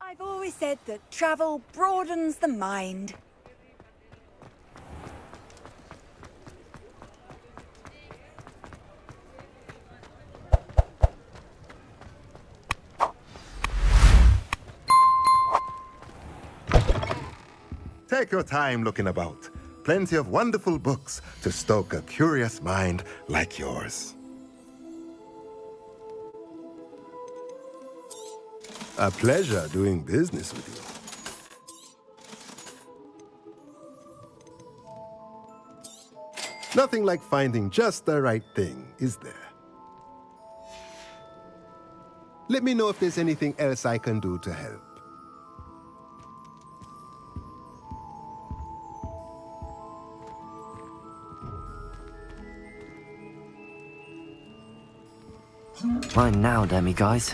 I've always said that travel broadens the mind. Take your time looking about. Plenty of wonderful books to stoke a curious mind like yours. A pleasure doing business with you. Nothing like finding just the right thing, is there? Let me know if there's anything else I can do to help. Mine now, demi-guys.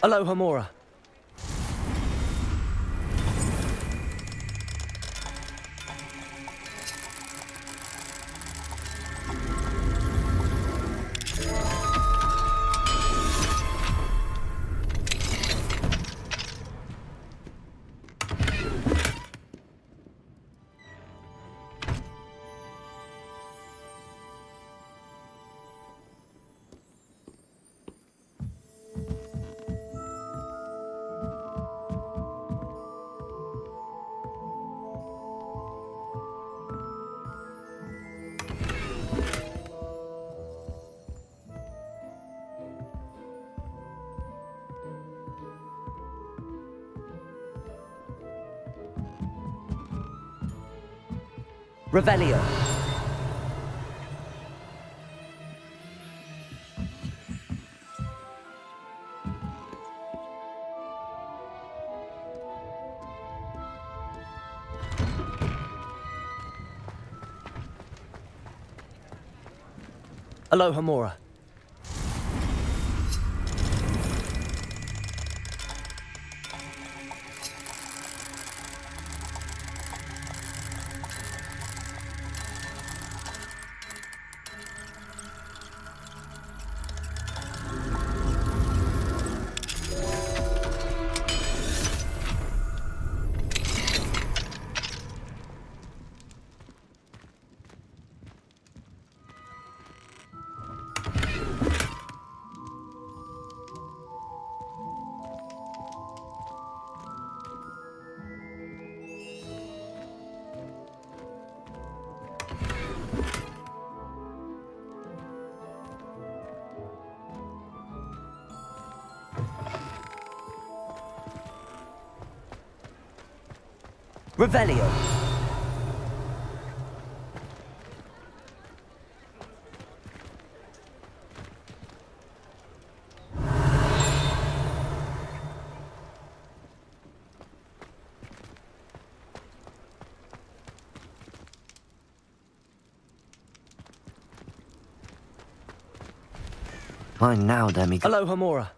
Aloha Mora. Revelio. Aloha Mora. Revelio. Mine now, demi. Aloha Mora.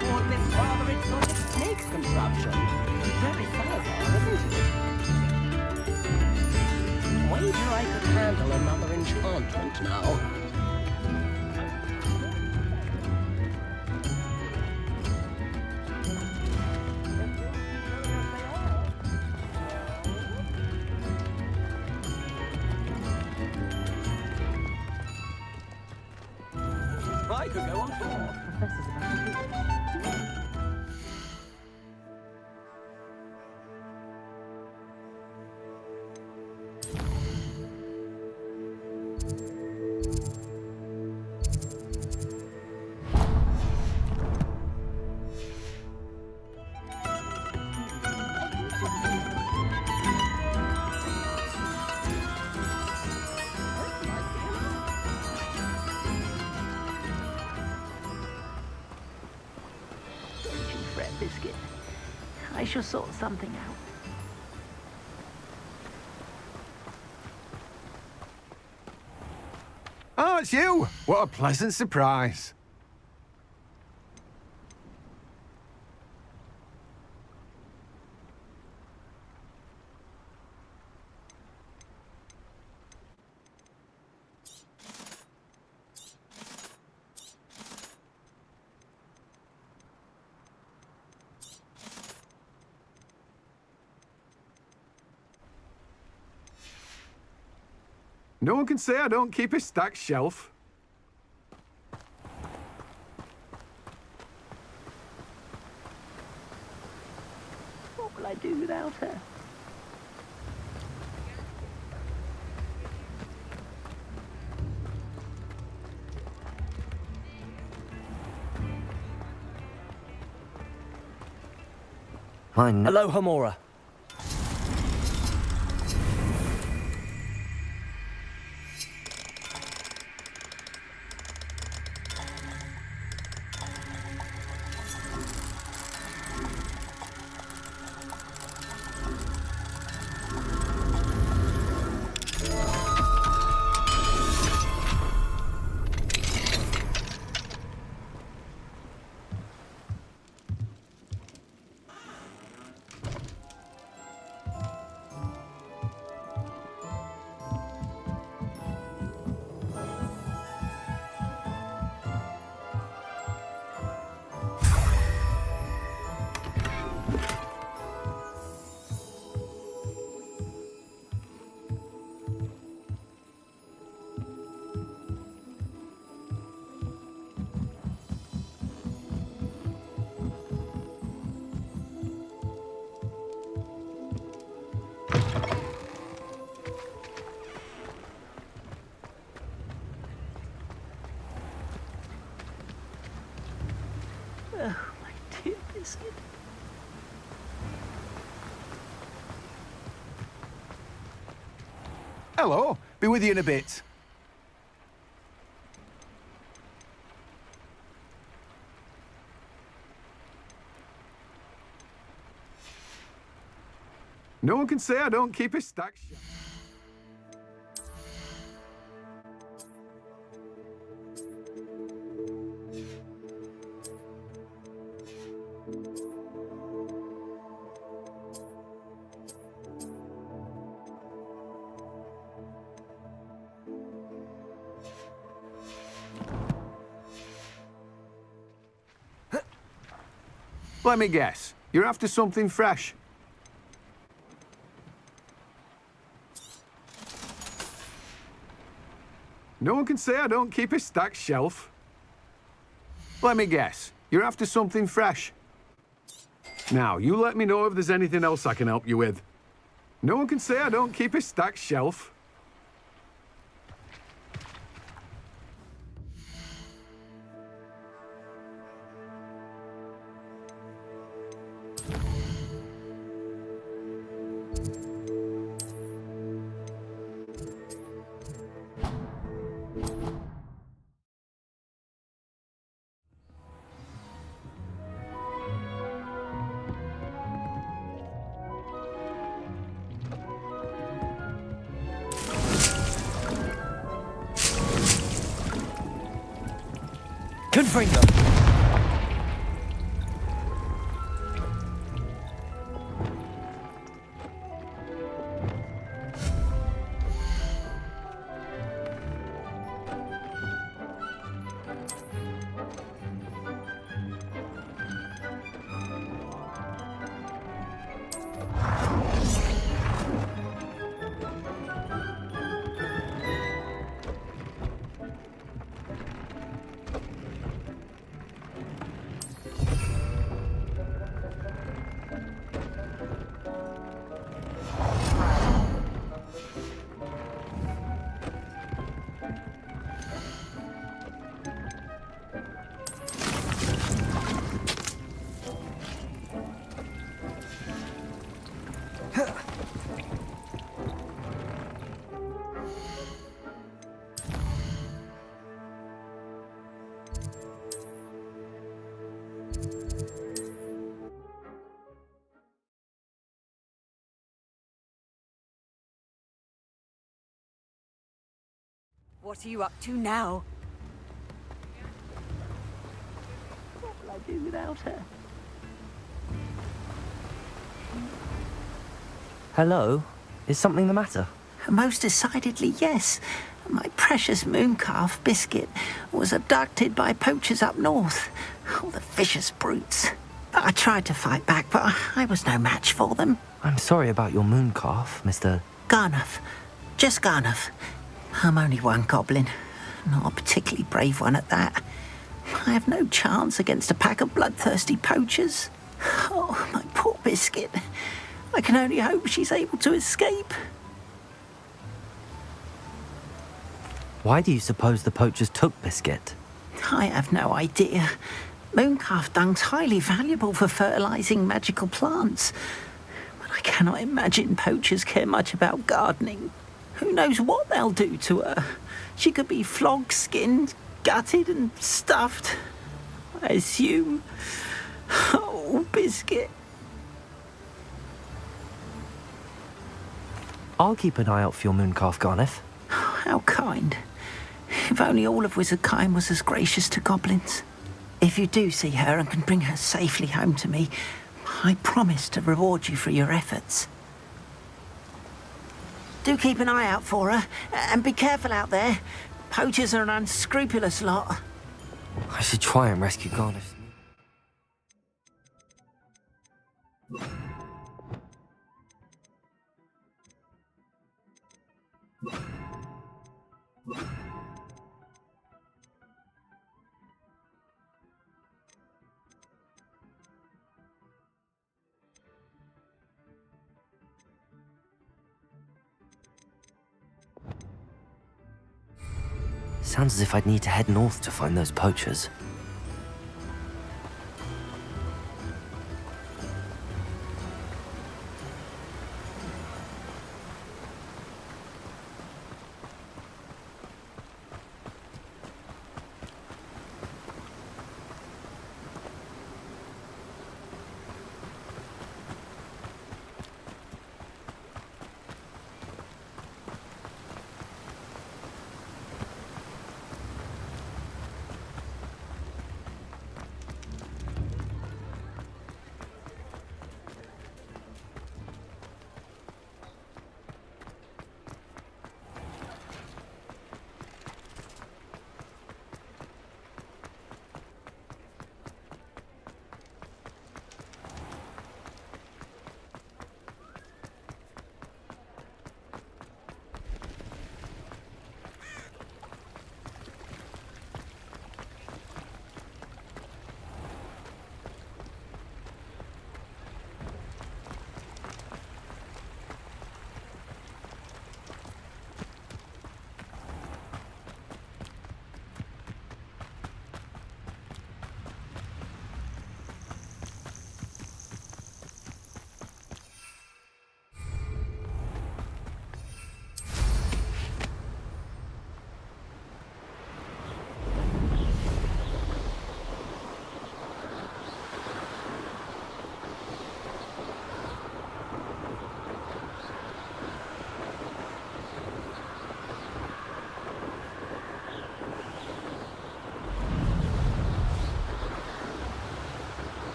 bought this rather exotic snake contraption. Very Salazar, isn't it? Wager I could handle another enchantment now. I could go on tour. Professor's about to do it. Biscuit. I shall sort something out. Oh, it's you! What a pleasant surprise. No one can say I don't keep a stacked shelf. What will I do without her? Hello, Homora. Oh, my dear Biscuit. Hello, be with you in a bit. No one can say I don't keep a stacked shelf. Let me guess. You're after something fresh. No one can say I don't keep a stacked shelf. Let me guess. You're after something fresh. Now, you let me know if there's anything else I can help you with. No one can say I don't keep a stacked shelf. Confringo. What are you up to now? What will I do without her? Hello? Is something the matter? Most decidedly, yes. My precious moon calf, Biscuit, was abducted by poachers up north. All the vicious brutes. I tried to fight back, but I was no match for them. I'm sorry about your moon calf, Mr. Garnuff. Just Garnuff. I'm only one goblin. Not a particularly brave one at that. I have no chance against a pack of bloodthirsty poachers. Oh, my poor Biscuit. I can only hope she's able to escape. Why do you suppose the poachers took Biscuit? I have no idea. Mooncalf dung's highly valuable for fertilizing magical plants. But I cannot imagine poachers care much about gardening. Who knows what they'll do to her? She could be flogged, skinned, gutted and stuffed. I assume. Oh, Biscuit. I'll keep an eye out for your moon calf, Garniff. How kind. If only all of Wizardkind was as gracious to goblins. If you do see her and can bring her safely home to me, I promise to reward you for your efforts. Do keep an eye out for her, and be careful out there. Poachers are an unscrupulous lot. I should try and rescue Garniff. Sounds as if I'd need to head north to find those poachers.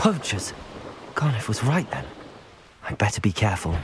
Poachers! Garniff was right then. I'd better be careful.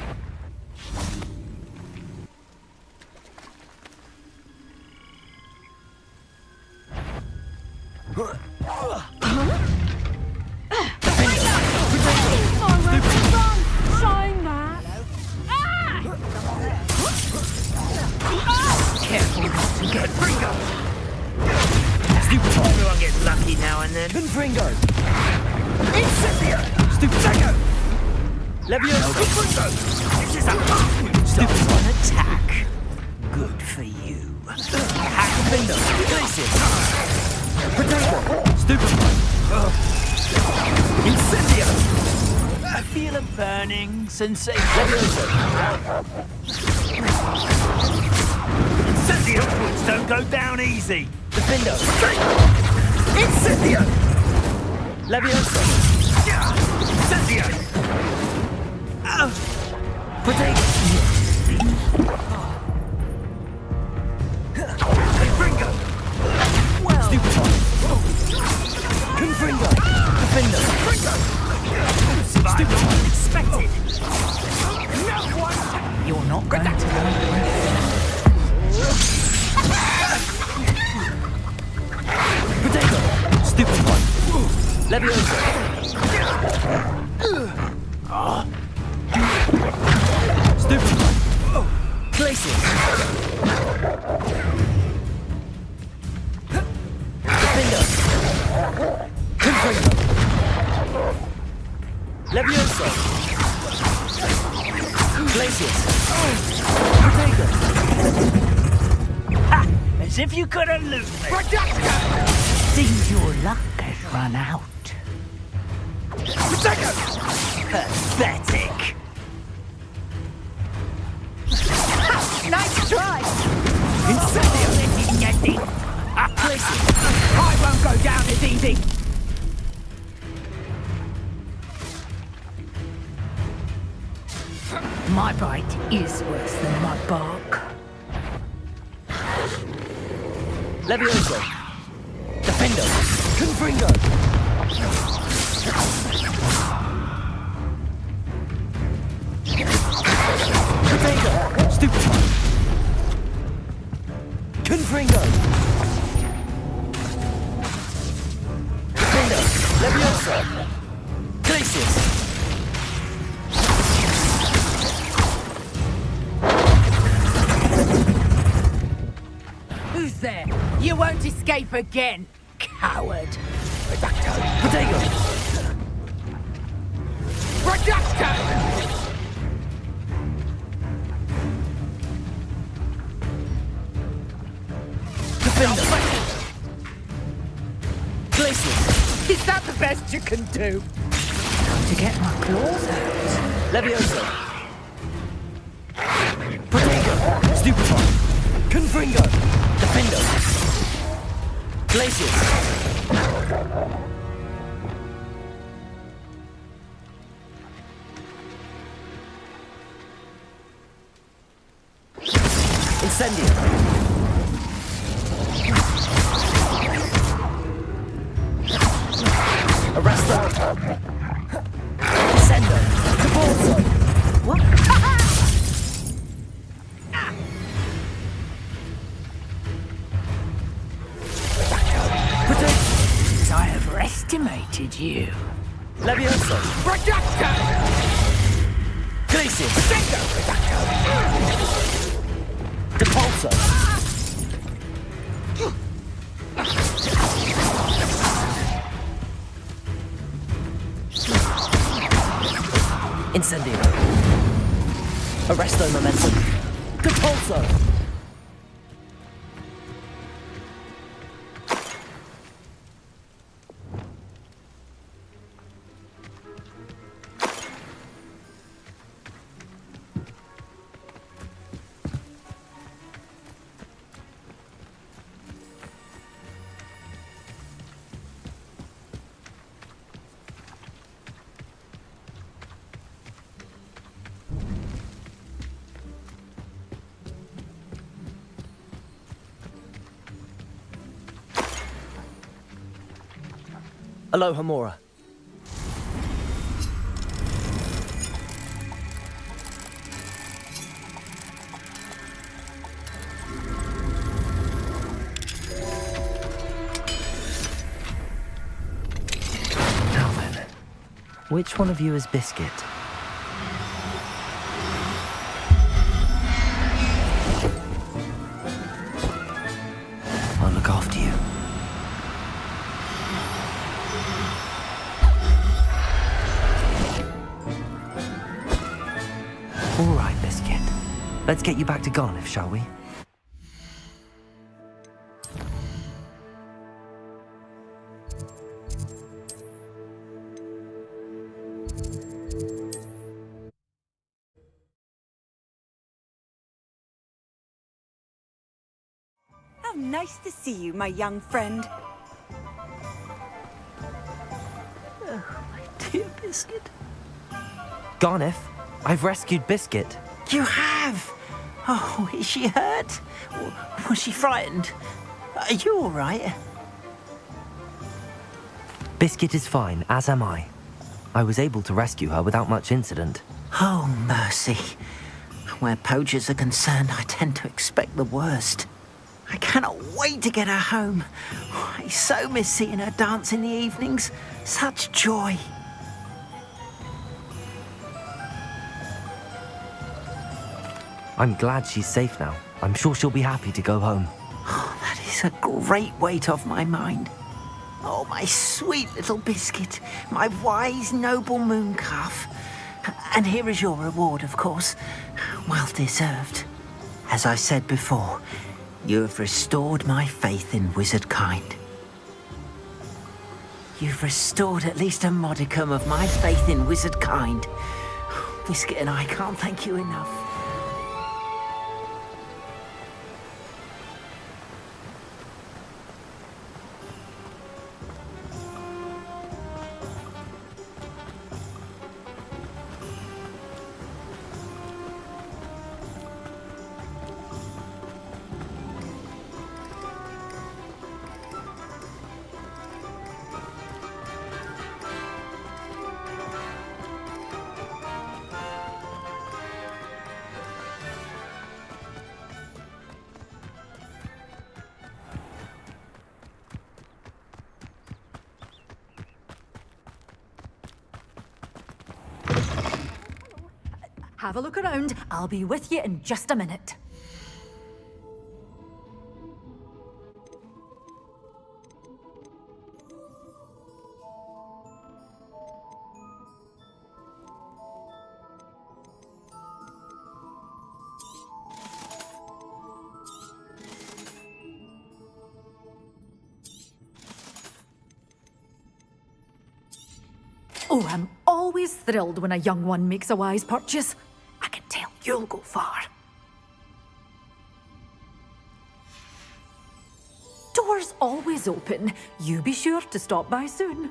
feel a burning sensation. Incendio boots don't go down easy. Defendo. Incendio! Levioso. Incendio! Protego. Confringo! Stupefy. Confringo. Defendo. Stupefy! Expected! You're not going to Protego. Stupefy. Levioso. Stupefy. Glacius. Defendo. Confringo. Levioso. Glacius. Protego. Ha! As if you could elude me. Seems your luck has run out. Pathetic! Nice try. Incendio! I won't go down as easy! My bite is worse than my bark. Levioso. Defendo. Confringo. Protego. Stupefy. Confringo. Defendo. Levioso. Glacius. Who's there? You won't escape again, coward. Protego. Defendo. Glacius. Is that the best you can do? To get my claws out. Levioso. Protego. Stupefy. Confringo. Defendo. Glacius. Incendio. Arresto. Descendo. Cabalzo. What? I have estimated you. Levioso. Glacius. Depulso. Incendio. Arresto momentum. Depulso. Aloha Mora. Now then, which one of you is Biscuit? I'll look after you. All right, Biscuit. Let's get you back to Garlick'in, shall we? Nice to see you, my young friend. Oh, my dear Biscuit. Garniff, I've rescued Biscuit. You have? Oh, is she hurt? Was she frightened? Are you all right? Biscuit is fine, as am I. I was able to rescue her without much incident. Oh, mercy. Where poachers are concerned, I tend to expect the worst. I cannot wait to get her home. I so miss seeing her dance in the evenings. Such joy. I'm glad she's safe now. I'm sure she'll be happy to go home. Oh, that is a great weight off my mind. Oh, my sweet little Biscuit, my wise, noble moon calf. And here is your reward, of course. Well deserved. As I said before, you have restored my faith in wizard kind. You've restored at least a modicum of my faith in wizard kind. Biscuit and I can't thank you enough. Have a look around. I'll be with you in just a minute. Oh, I'm always thrilled when a young one makes a wise purchase. I can tell you'll go far. Doors always open. You be sure to stop by soon.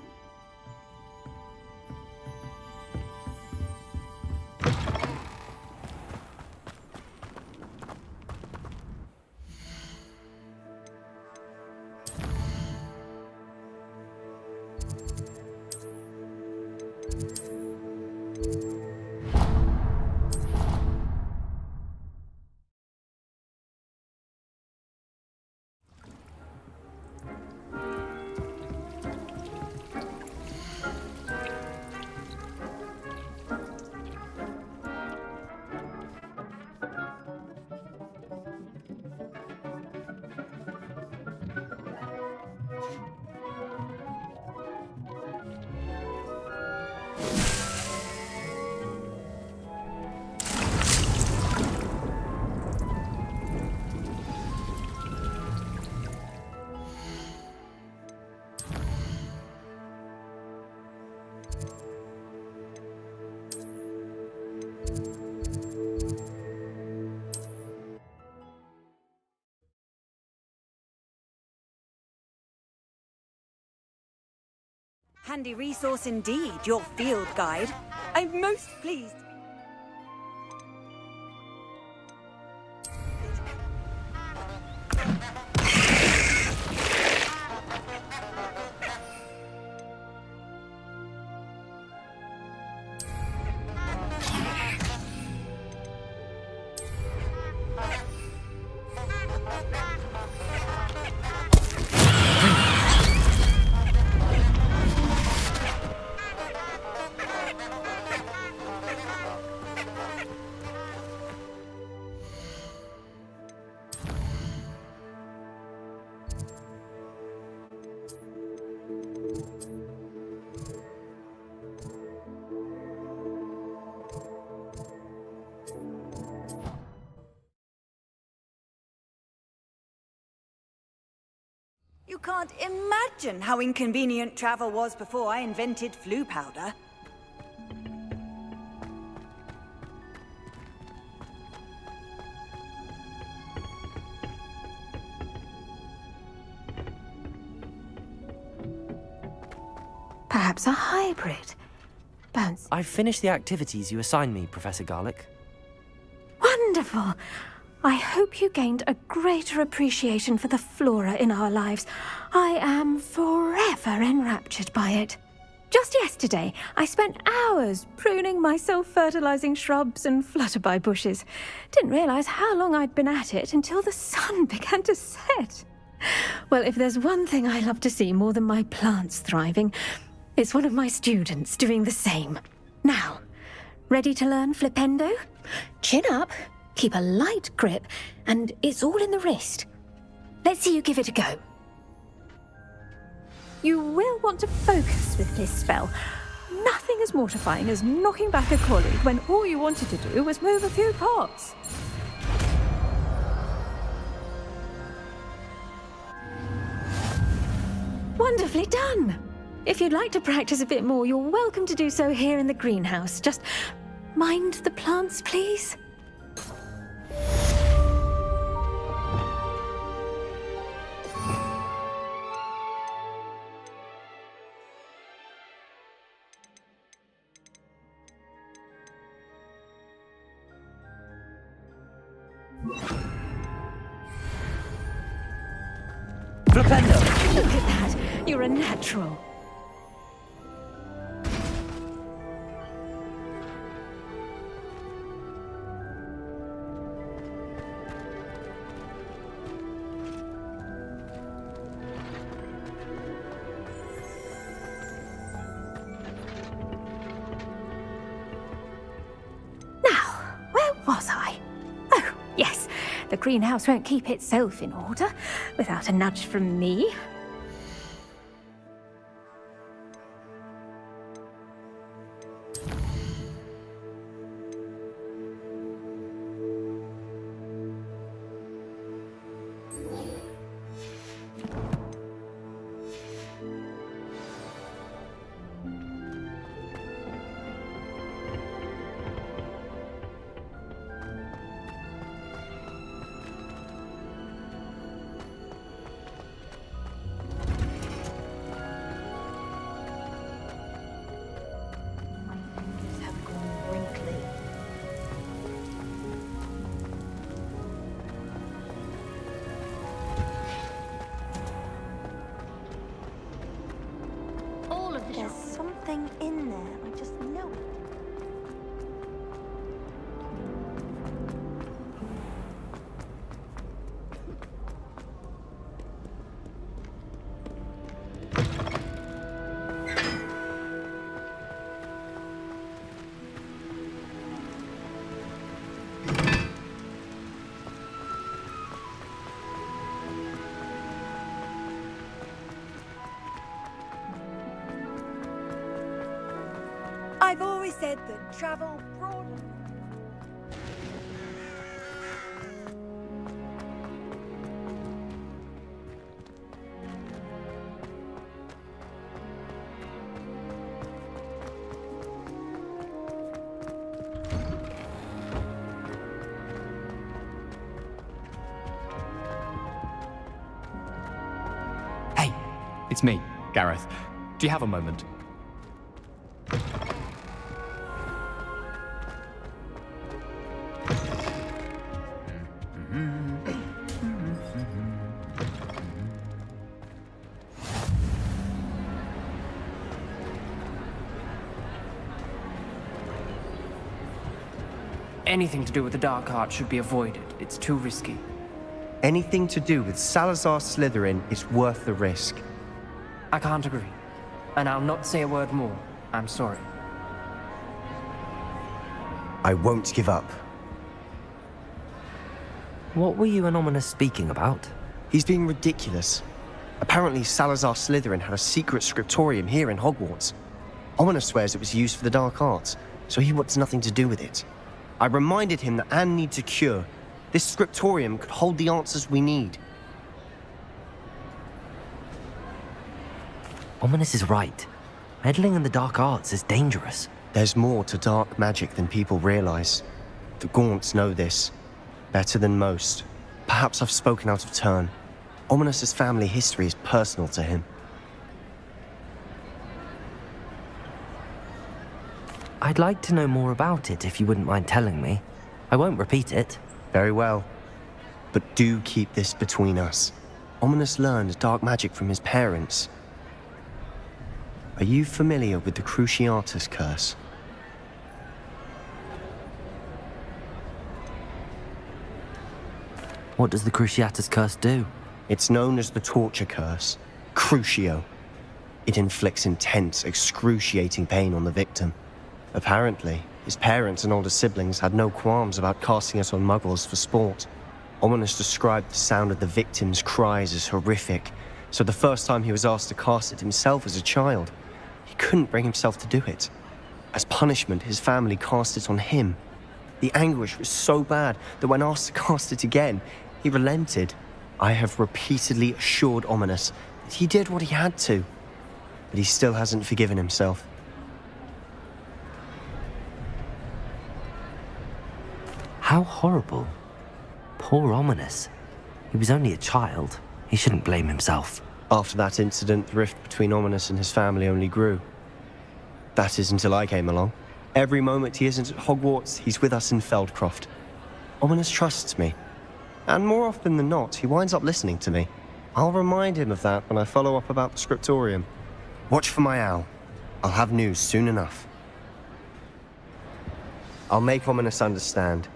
Handy resource indeed, your field guide. I'm most pleased. You can't imagine how inconvenient travel was before I invented flu powder. perhaps a hybrid. Bones. I've finished the activities you assigned me, Professor Garlick. Wonderful. I hope you gained a greater appreciation for the flora in our lives. I am forever enraptured by it. Just yesterday, I spent hours pruning my self-fertilizing shrubs and flutterby bushes. Didn't realize how long I'd been at it until the sun began to set. Well, if there's one thing I love to see more than my plants thriving, it's one of my students doing the same. Now, ready to learn flipendo? Chin up, keep a light grip, and it's all in the wrist. Let's see you give it a go. You will want to focus with this spell. Nothing as mortifying as knocking back a colleague when all you wanted to do was move a few pots. Wonderfully done! If you'd like to practice a bit more, you're welcome to do so here in the greenhouse. Just mind the plants, please. Flipendo! Look at that! You're a natural. Was I? Oh, yes. The greenhouse won't keep itself in order without a nudge from me. There's something in there. I just know it. I've always said that travel broad... Hey, it's me, Gareth. Do you have a moment? Anything to do with the dark art should be avoided. It's too risky. Anything to do with Salazar Slytherin is worth the risk. I can't agree. And I'll not say a word more. I'm sorry. I won't give up. What were you and Ominous speaking about? He's being ridiculous. Apparently Salazar Slytherin had a secret scriptorium here in Hogwarts. Ominous swears it was used for the dark arts, so he wants nothing to do with it. I reminded him that Anne needs a cure. This scriptorium could hold the answers we need. Ominous is right. Meddling in the dark arts is dangerous. There's more to dark magic than people realize. The Gaunts know this. Better than most. Perhaps I've spoken out of turn. Ominous's family history is personal to him. I'd like to know more about it if you wouldn't mind telling me. I won't repeat it. Very well. But do keep this between us. Ominous learned dark magic from his parents. Are you familiar with the Cruciatus curse? What does the Cruciatus curse do? It's known as the torture curse, Crucio. It inflicts intense, excruciating pain on the victim. Apparently, his parents and older siblings had no qualms about casting it on muggles for sport. Ominous described the sound of the victim's cries as horrific, so the first time he was asked to cast it himself as a child, he couldn't bring himself to do it. As punishment, his family cast it on him. The anguish was so bad that when asked to cast it again, he relented. I have repeatedly assured Ominous that he did what he had to, but he still hasn't forgiven himself. How horrible. Poor Ominous. He was only a child. He shouldn't blame himself. After that incident, the rift between Ominous and his family only grew. That is until I came along. Every moment he isn't at Hogwarts, he's with us in Feldcroft. Ominous trusts me. And more often than not, he winds up listening to me. I'll remind him of that when I follow up about the scriptorium. Watch for my owl. I'll have news soon enough. I'll make Ominous understand.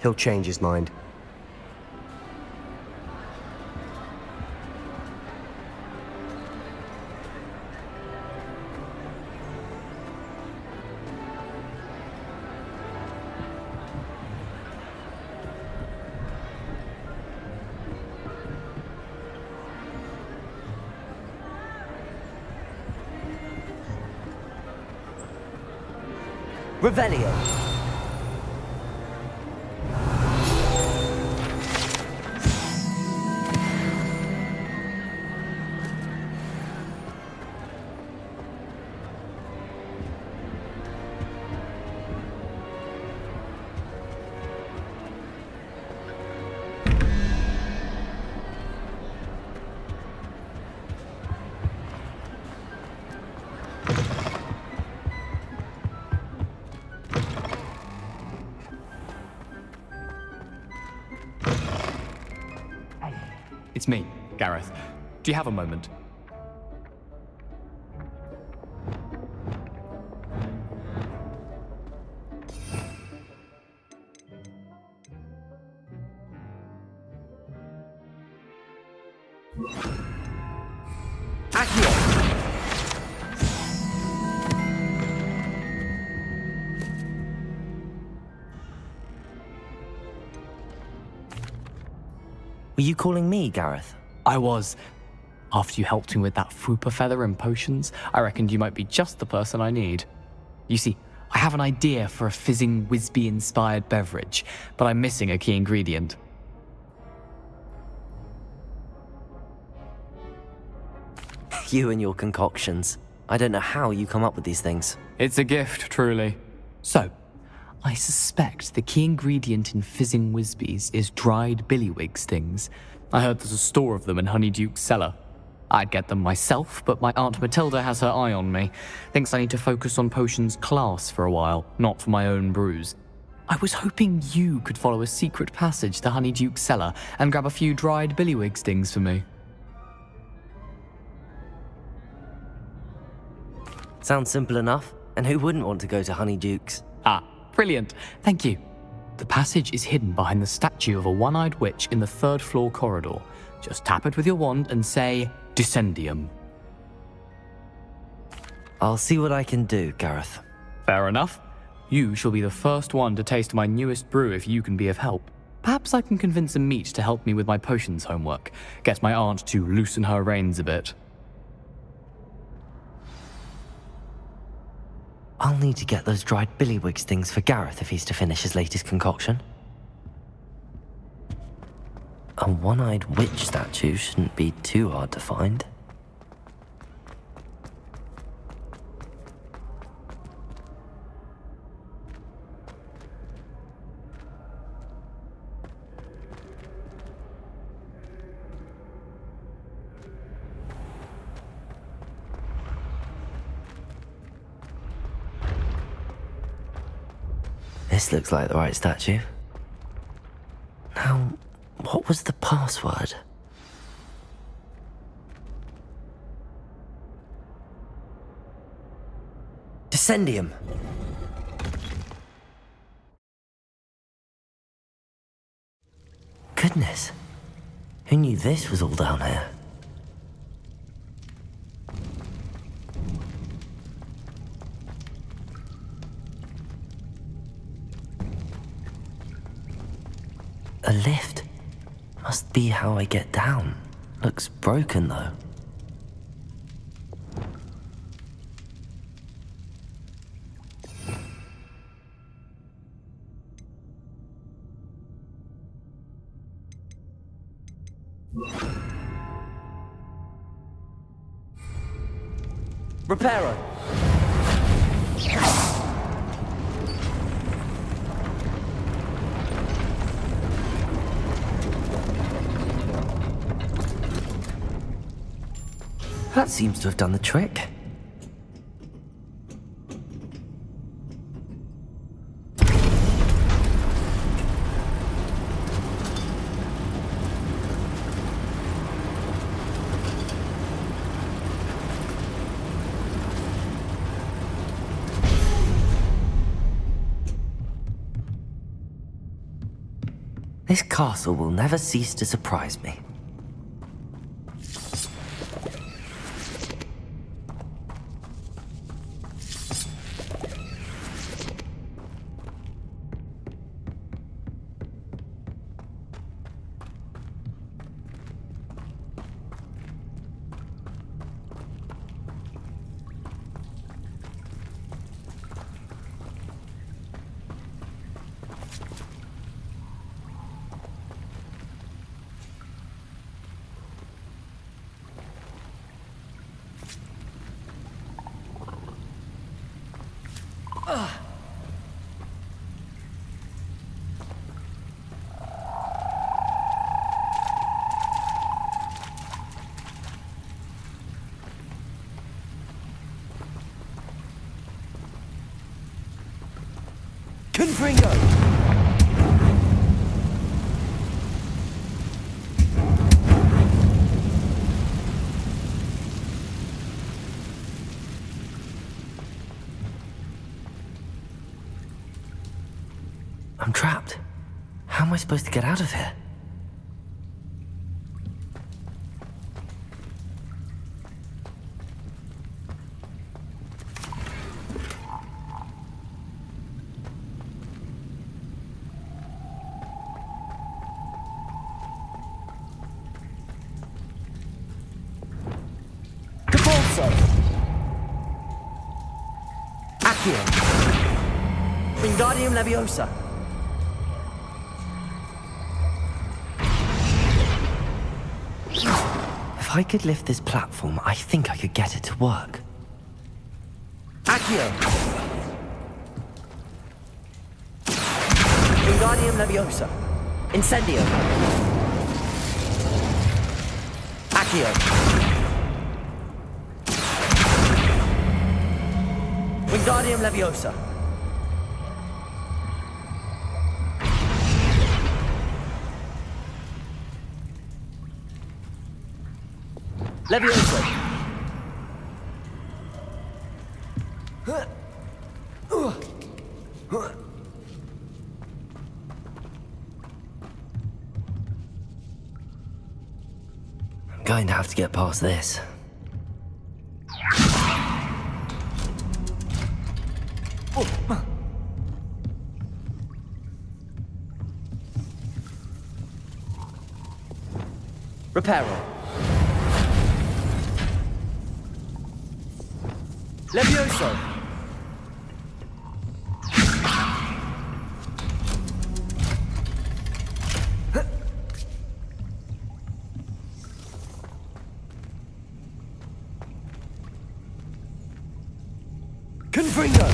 He'll change his mind. Revelio. It's me, Gareth. Do you have a moment? Were you calling me, Gareth? I was. After you helped me with that fupa feather and potions, I reckoned you might be just the person I need. You see, I have an idea for a fizzing Whizbee-inspired beverage, but I'm missing a key ingredient. You and your concoctions. I don't know how you come up with these things. It's a gift, truly. So, I suspect the key ingredient in fizzing Whizbees is dried billywig stings. I heard there's a store of them in Honeyduke's cellar. I'd get them myself, but my Aunt Matilda has her eye on me. Thinks I need to focus on potions class for a while, not for my own brews. I was hoping you could follow a secret passage to Honeyduke's cellar and grab a few dried billywig stings for me. Sounds simple enough, and who wouldn't want to go to Honeyduke's? Ah, brilliant. Thank you. The passage is hidden behind the statue of a one-eyed witch in the third floor corridor. Just tap it with your wand and say, Descendium. I'll see what I can do, Gareth. Fair enough. You shall be the first one to taste my newest brew if you can be of help. Perhaps I can convince a meat to help me with my potions homework. Get my aunt to loosen her reins a bit. I'll need to get those dried billywig stings for Gareth if he's to finish his latest concoction. A one-eyed witch statue shouldn't be too hard to find. This looks like the right statue. Now, what was the password? Descendium. Goodness. Who knew this was all down here? A lift. Must be how I get down. Looks broken though. Reparo. That seems to have done the trick. This castle will never cease to surprise me. Confringo! I'm trapped. How am I supposed to get out of here? Wingardium Leviosa. If I could lift this platform, I think I could get it to work. Accio. Wingardium Leviosa. Incendio. Accio. Wingardium Leviosa. Leviosa. I'm going to have to get past this. Reparo. Levioso. Confringo.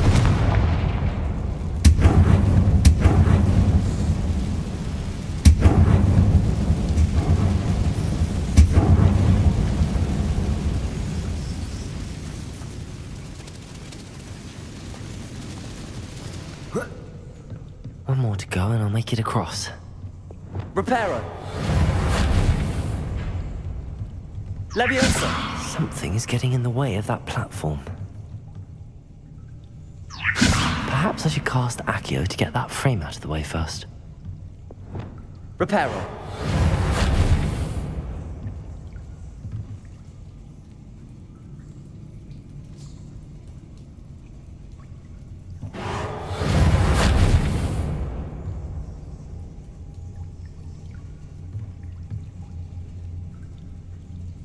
One more to go and I'll make it across. Reparo. Leviosa. Something is getting in the way of that platform. Perhaps I should cast Accio to get that frame out of the way first. Reparo.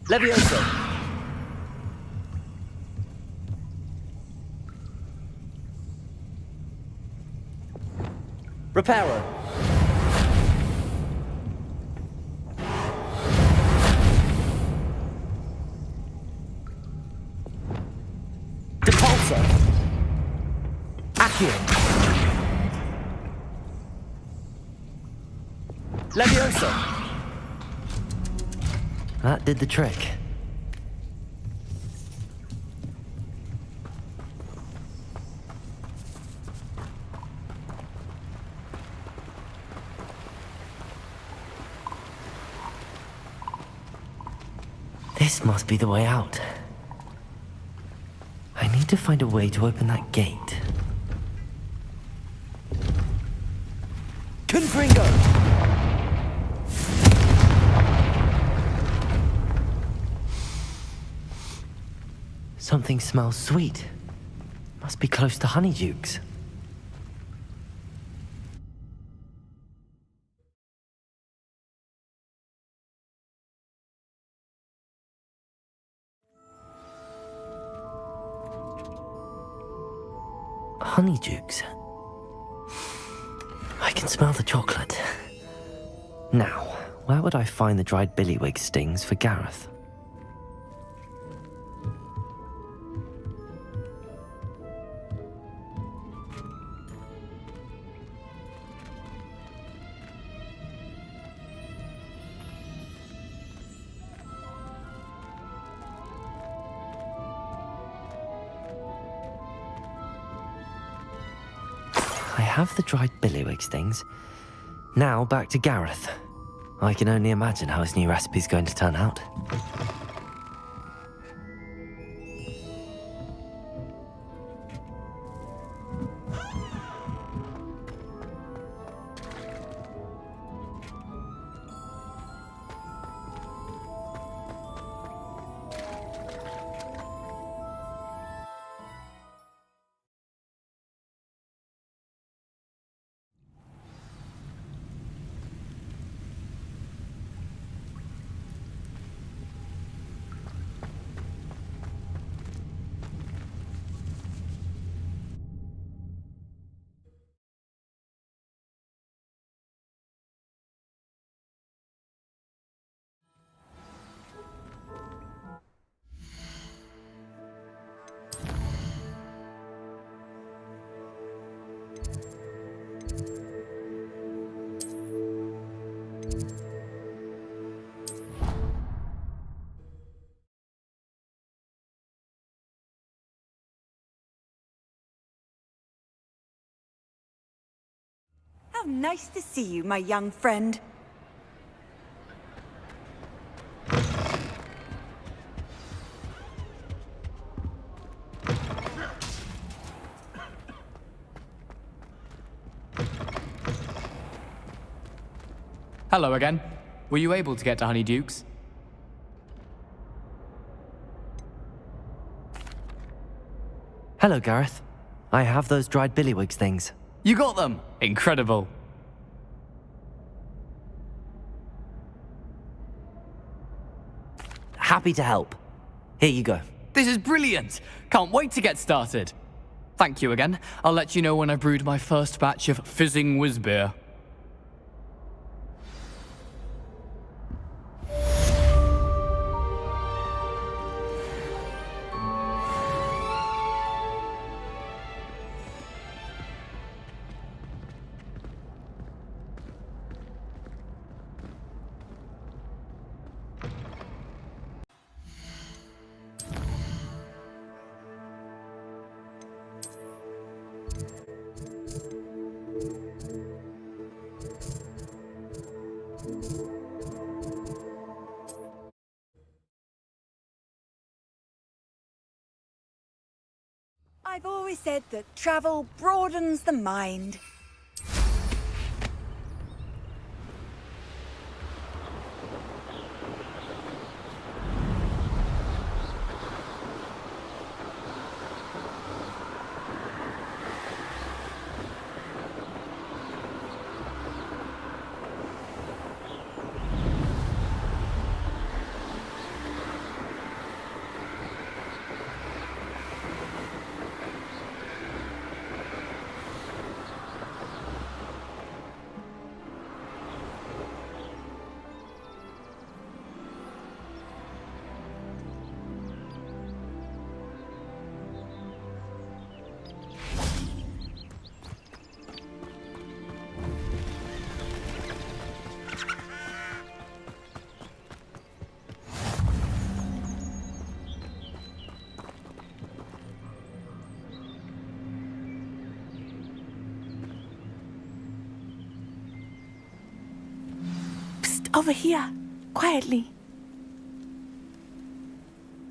Leviosa. Reparo. Depulsor. Accio. Leviosa. That did the trick. This must be the way out. I need to find a way to open that gate. Confringo. Something smells sweet. Must be close to Honeydukes. Honeydukes. I can smell the chocolate. Now, where would I find the dried billywig stings for Gareth? I have the dried billywig stings. Now back to Gareth. I can only imagine how his new recipe's going to turn out. How nice to see you, my young friend. Hello again. Were you able to get to Honeydukes? Hello, Gareth. I have those dried billywig things. You got them! Incredible. Happy to help. Here you go. This is brilliant! Can't wait to get started. Thank you again. I'll let you know when I've brewed my first batch of fizzing whiz-beer. I've always said that travel broadens the mind. Over here, quietly.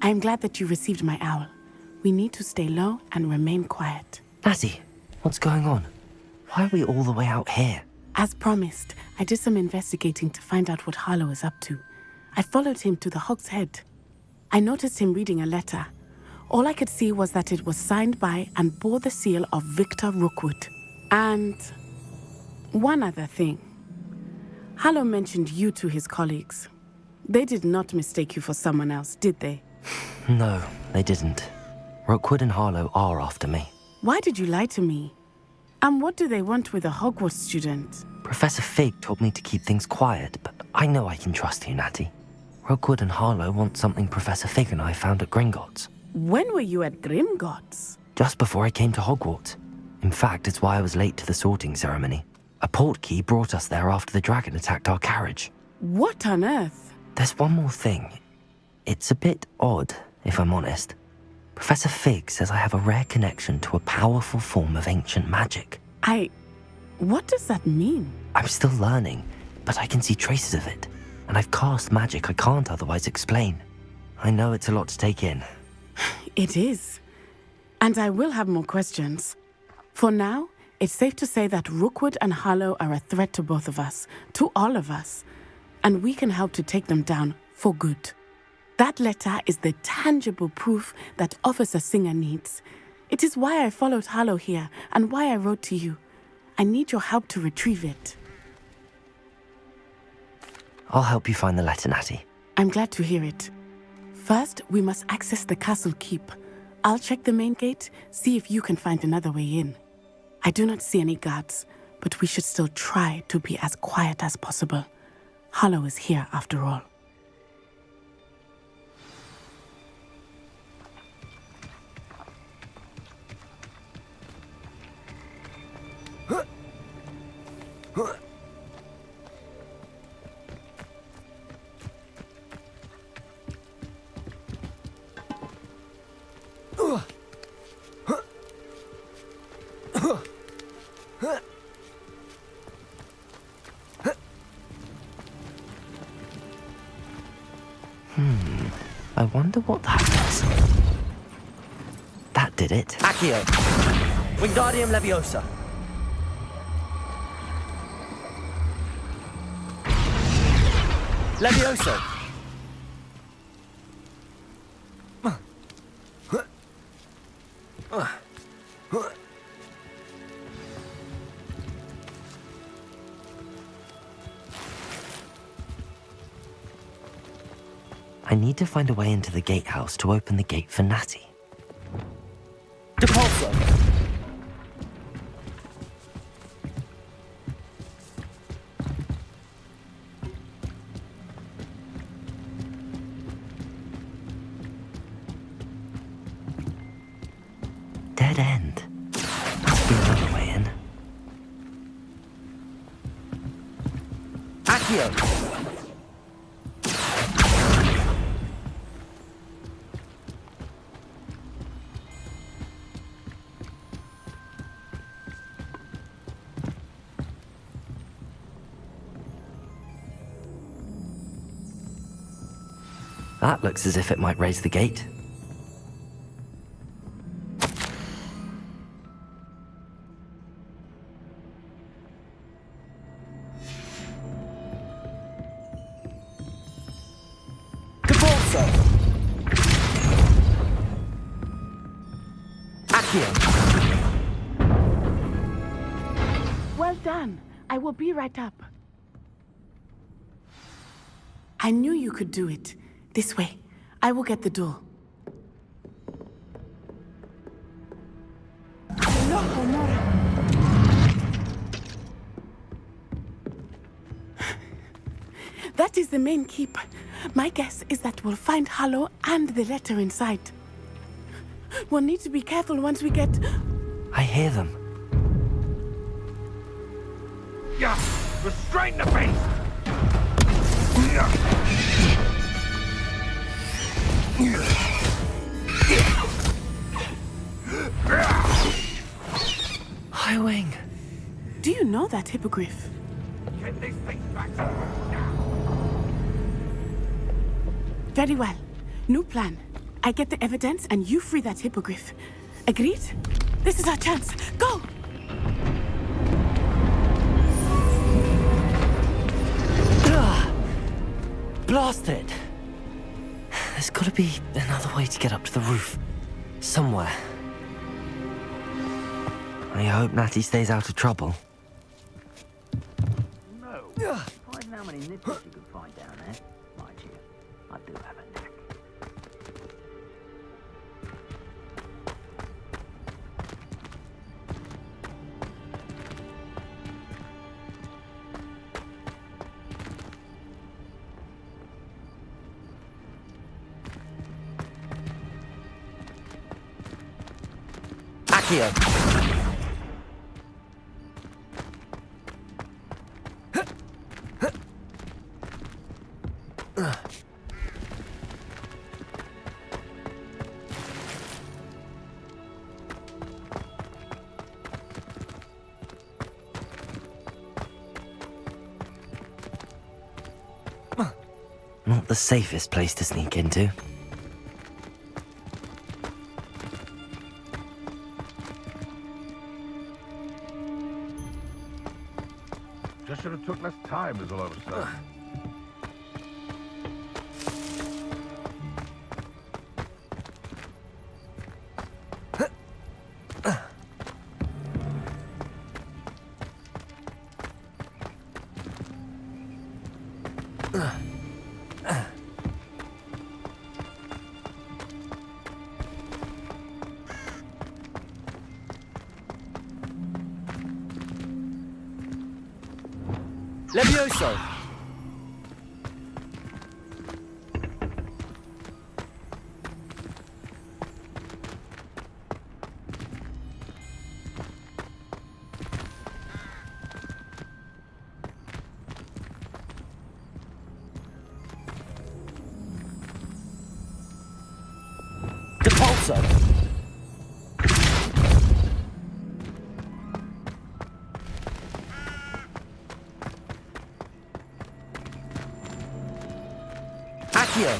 I am glad that you received my owl. We need to stay low and remain quiet. Natty, what's going on? Why are we all the way out here? As promised, I did some investigating to find out what Harlow is up to. I followed him to the Hog's Head. I noticed him reading a letter. All I could see was that it was signed by and bore the seal of Victor Rookwood. And one other thing. Harlow mentioned you to his colleagues. They did not mistake you for someone else, did they? No, they didn't. Rookwood and Harlow are after me. Why did you lie to me? And what do they want with a Hogwarts student? Professor Fig told me to keep things quiet, but I know I can trust you, Natty. Rookwood and Harlow want something Professor Fig and I found at Gringotts. When were you at Gringotts? Just before I came to Hogwarts. In fact, it's why I was late to the sorting ceremony. A portkey brought us there after the dragon attacked our carriage. What on earth? There's one more thing. It's a bit odd, if I'm honest. Professor Fig says I have a rare connection to a powerful form of ancient magic. What does that mean? I'm still learning, but I can see traces of it. And I've cast magic I can't otherwise explain. I know it's a lot to take in. It is. And I will have more questions. For now, it's safe to say that Rookwood and Harlow are a threat to both of us, to all of us. And we can help to take them down for good. That letter is the tangible proof that Officer Singer needs. It is why I followed Harlow here and why I wrote to you. I need your help to retrieve it. I'll help you find the letter, Natty. I'm glad to hear it. First, we must access the castle keep. I'll check the main gate, see if you can find another way in. I do not see any guards, but we should still try to be as quiet as possible. Harlow is here after all. I wonder what that is. That did it. Accio. Wingardium Leviosa. Levioso. I need to find a way into the gatehouse to open the gate for Natty. Depulso. Dead end. Must be another way in. Accio. That looks as if it might raise the gate. Well done. I will be right up. I knew you could do it. This way. I will get the door. That is the main keep. My guess is that we'll find Harlow and the letter inside. We'll need to be careful once we get... I hear them. Yeah, restrain the beast! Highwing! Do you know that hippogriff? Get this thing back. Very well. New plan. I get the evidence and you free that hippogriff. Agreed? This is our chance. Go! Blast it! There's gotta be another way to get up to the roof. Somewhere. I hope Natty stays out of trouble. No. Find how many nipples you can find down there. Mind you, I do have a knack. Accio! Not the safest place to sneak into. Just should have took less time is all I was saying. Levioso! Depulso! Accio!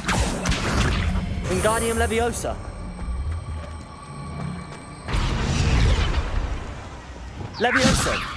Wingardium Leviosa! Levioso!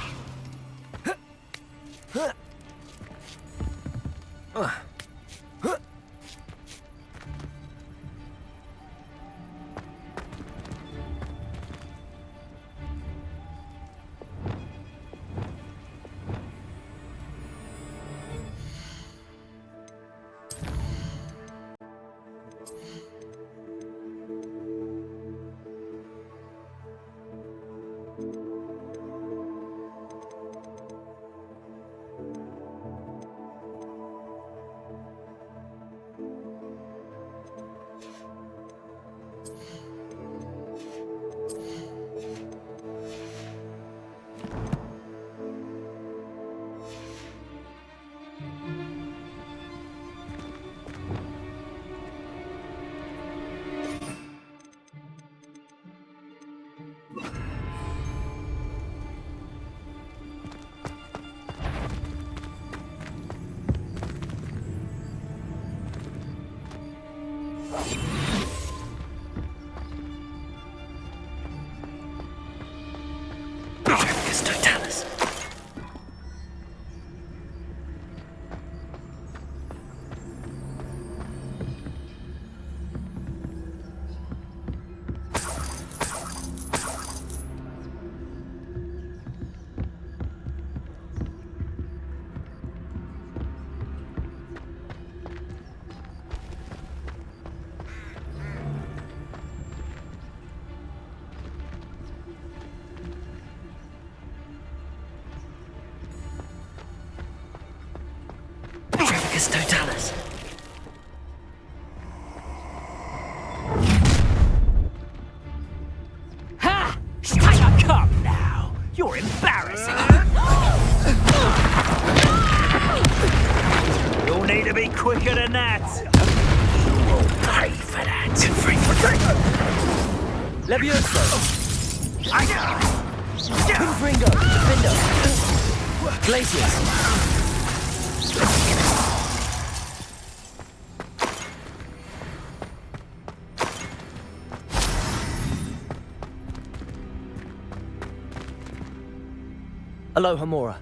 that! Pay for that. Levioso. Confringo. Defender. Glacius. Aloha Mora.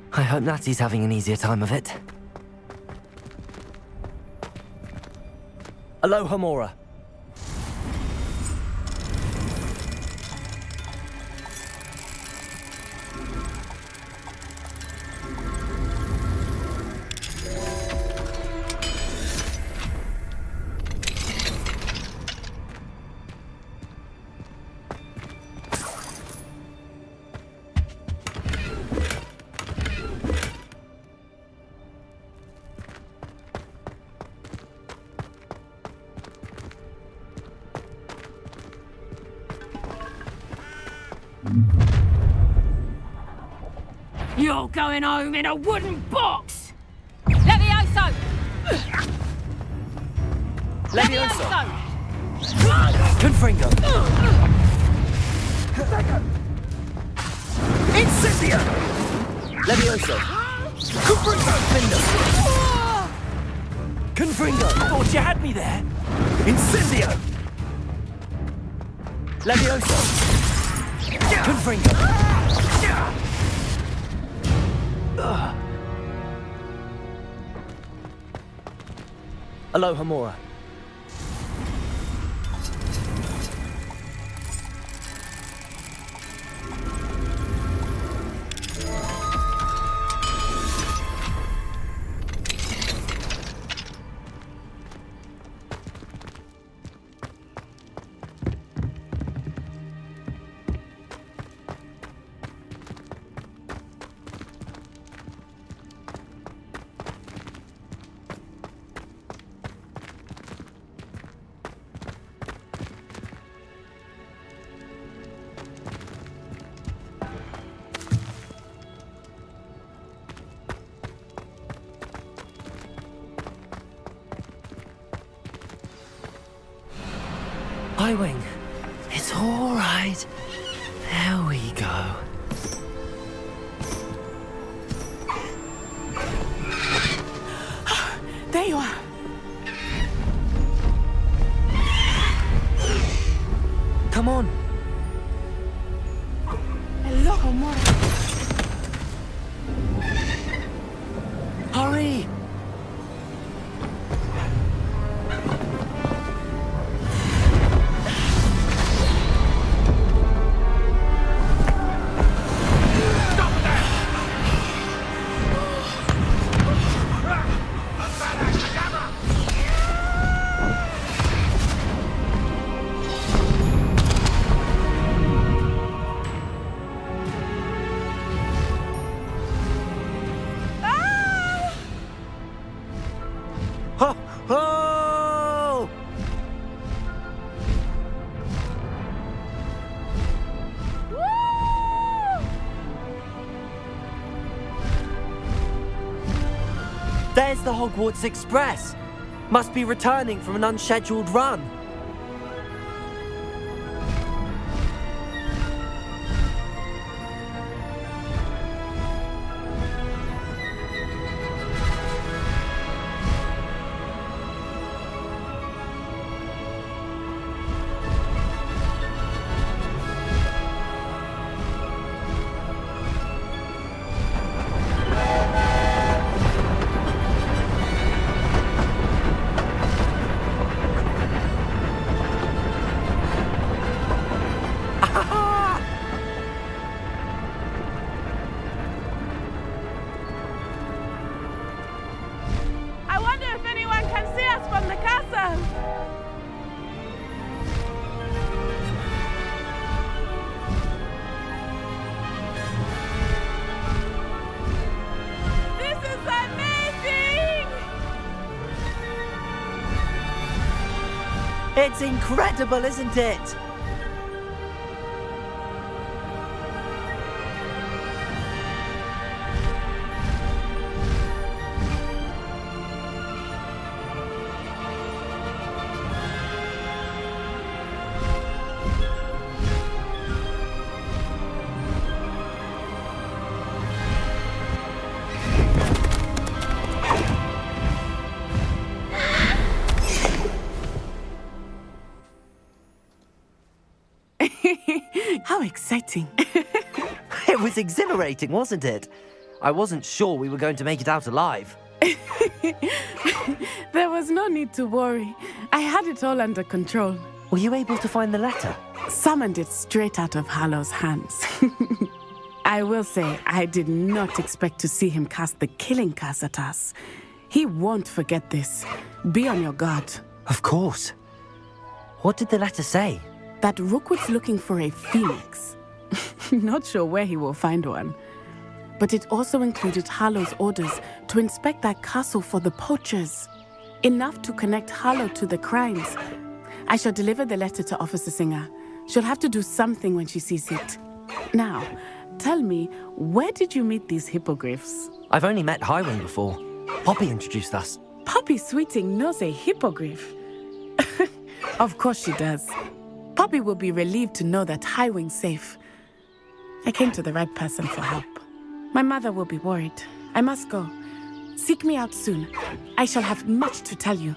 I hope Natsai's having an easier time of it. Aloha Mora. You're going home in a wooden box! Levioso! Levioso. Confringo. Incendio! Levioso. Confringo. Defender. Confringo. Thought you had me there. Incendio! Levioso. Confringo. Aloha Mora. Highwing, it's all right. There we go. There you are. Come on. Aloha Mora. Hurry. There's the Hogwarts Express. Must be returning from an unscheduled run. It's incredible, isn't it? How exciting. It was exhilarating, wasn't it? I wasn't sure we were going to make it out alive. There was no need to worry. I had it all under control. Were you able to find the letter? Summoned it straight out of Harlow's hands. I will say, I did not expect to see him cast the killing curse at us. He won't forget this. Be on your guard. Of course. What did the letter say? That Rookwood's looking for a phoenix. Not sure where he will find one. But it also included Harlow's orders to inspect that castle for the poachers. Enough to connect Harlow to the crimes. I shall deliver the letter to Officer Singer. She'll have to do something when she sees it. Now, tell me, where did you meet these hippogriffs? I've only met Highwing before. Poppy introduced us. Poppy Sweeting knows a hippogriff. Of course she does. Poppy will be relieved to know that Highwing's safe. I came to the right person for help. My mother will be worried. I must go. Seek me out soon. I shall have much to tell you.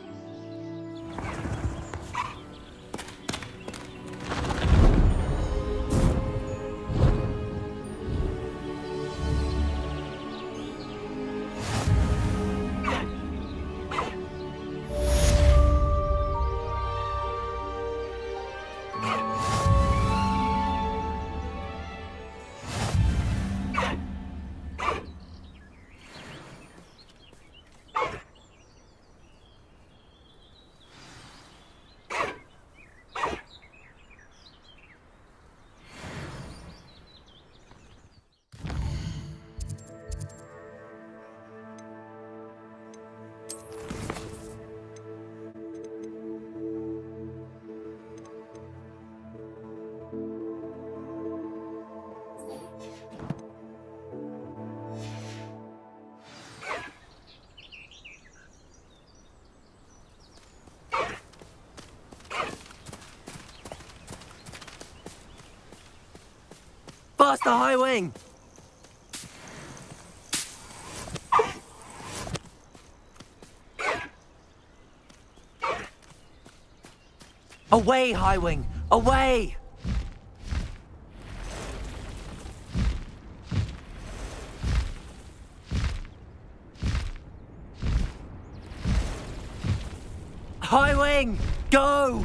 Faster, Highwing! Away, Highwing! Away! Highwing! Go!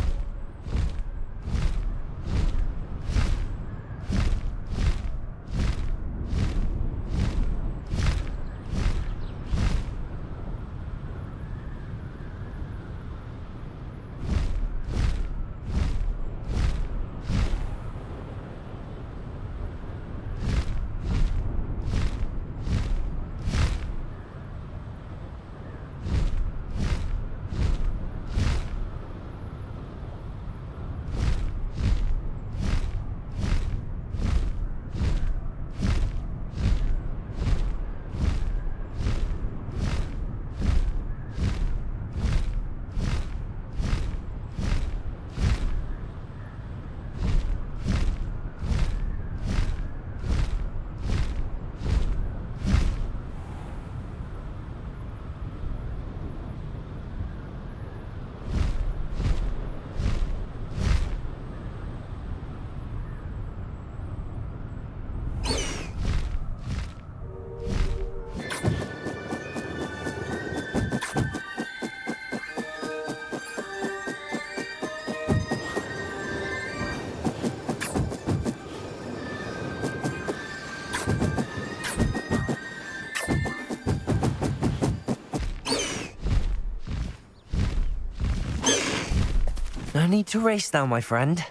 No need to race now, my friend.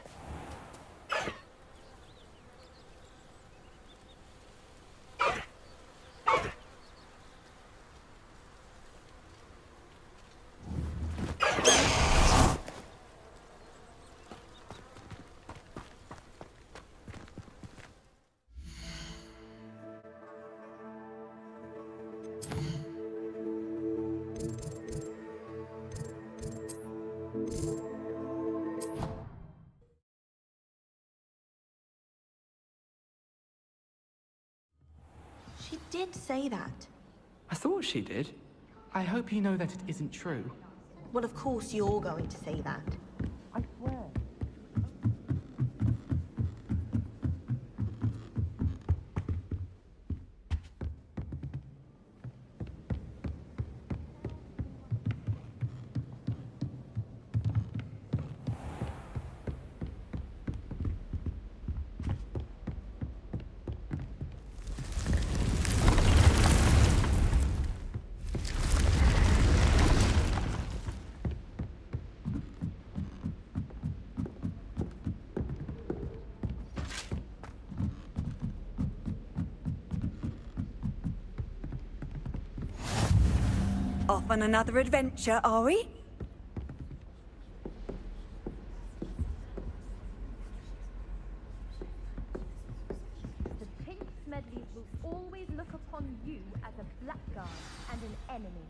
did say that. I thought she did. I hope you know that it isn't true. Well, of course you're going to say that. I swear. Off on another adventure, are we? The pink Smedleys will always look upon you as a blackguard and an enemy.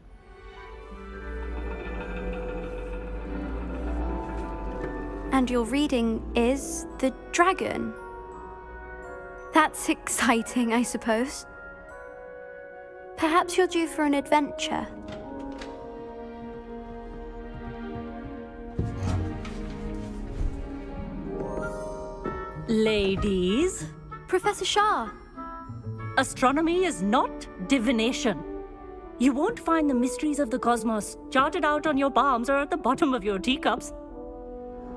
And your reading is The Dragon. That's exciting, I suppose. Perhaps you're due for an adventure. Ladies. Professor Shah. Astronomy is not divination. You won't find the mysteries of the cosmos charted out on your palms or at the bottom of your teacups.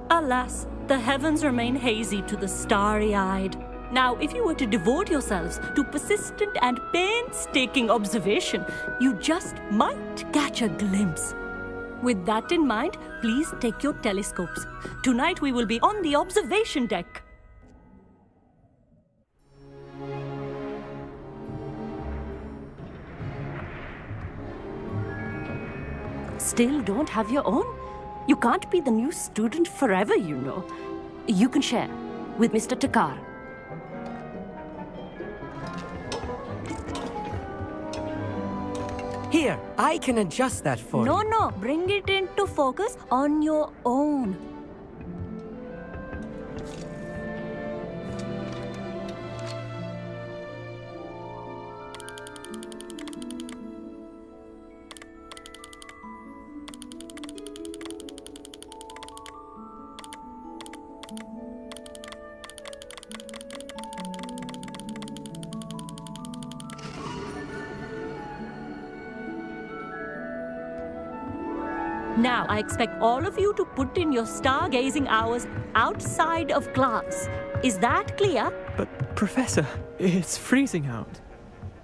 Alas, the heavens remain hazy to the starry-eyed. Now, if you were to devote yourselves to persistent and painstaking observation, you just might catch a glimpse. With that in mind, please take your telescopes. Tonight we will be on the observation deck. Still don't have your own? You can't be the new student forever, you know. You can share with Mr. Takar. Here, I can adjust that for you. No, bring it into focus on your own. Now, I expect all of you to put in your stargazing hours outside of class. Is that clear? But, Professor, it's freezing out.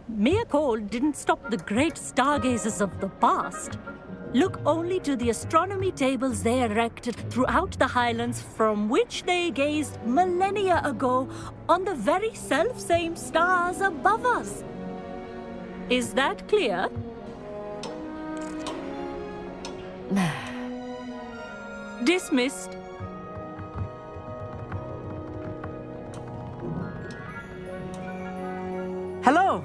Mere cold didn't stop the great stargazers of the past. Look only to the astronomy tables they erected throughout the Highlands from which they gazed millennia ago on the very self-same stars above us. Is that clear? Dismissed. Hello.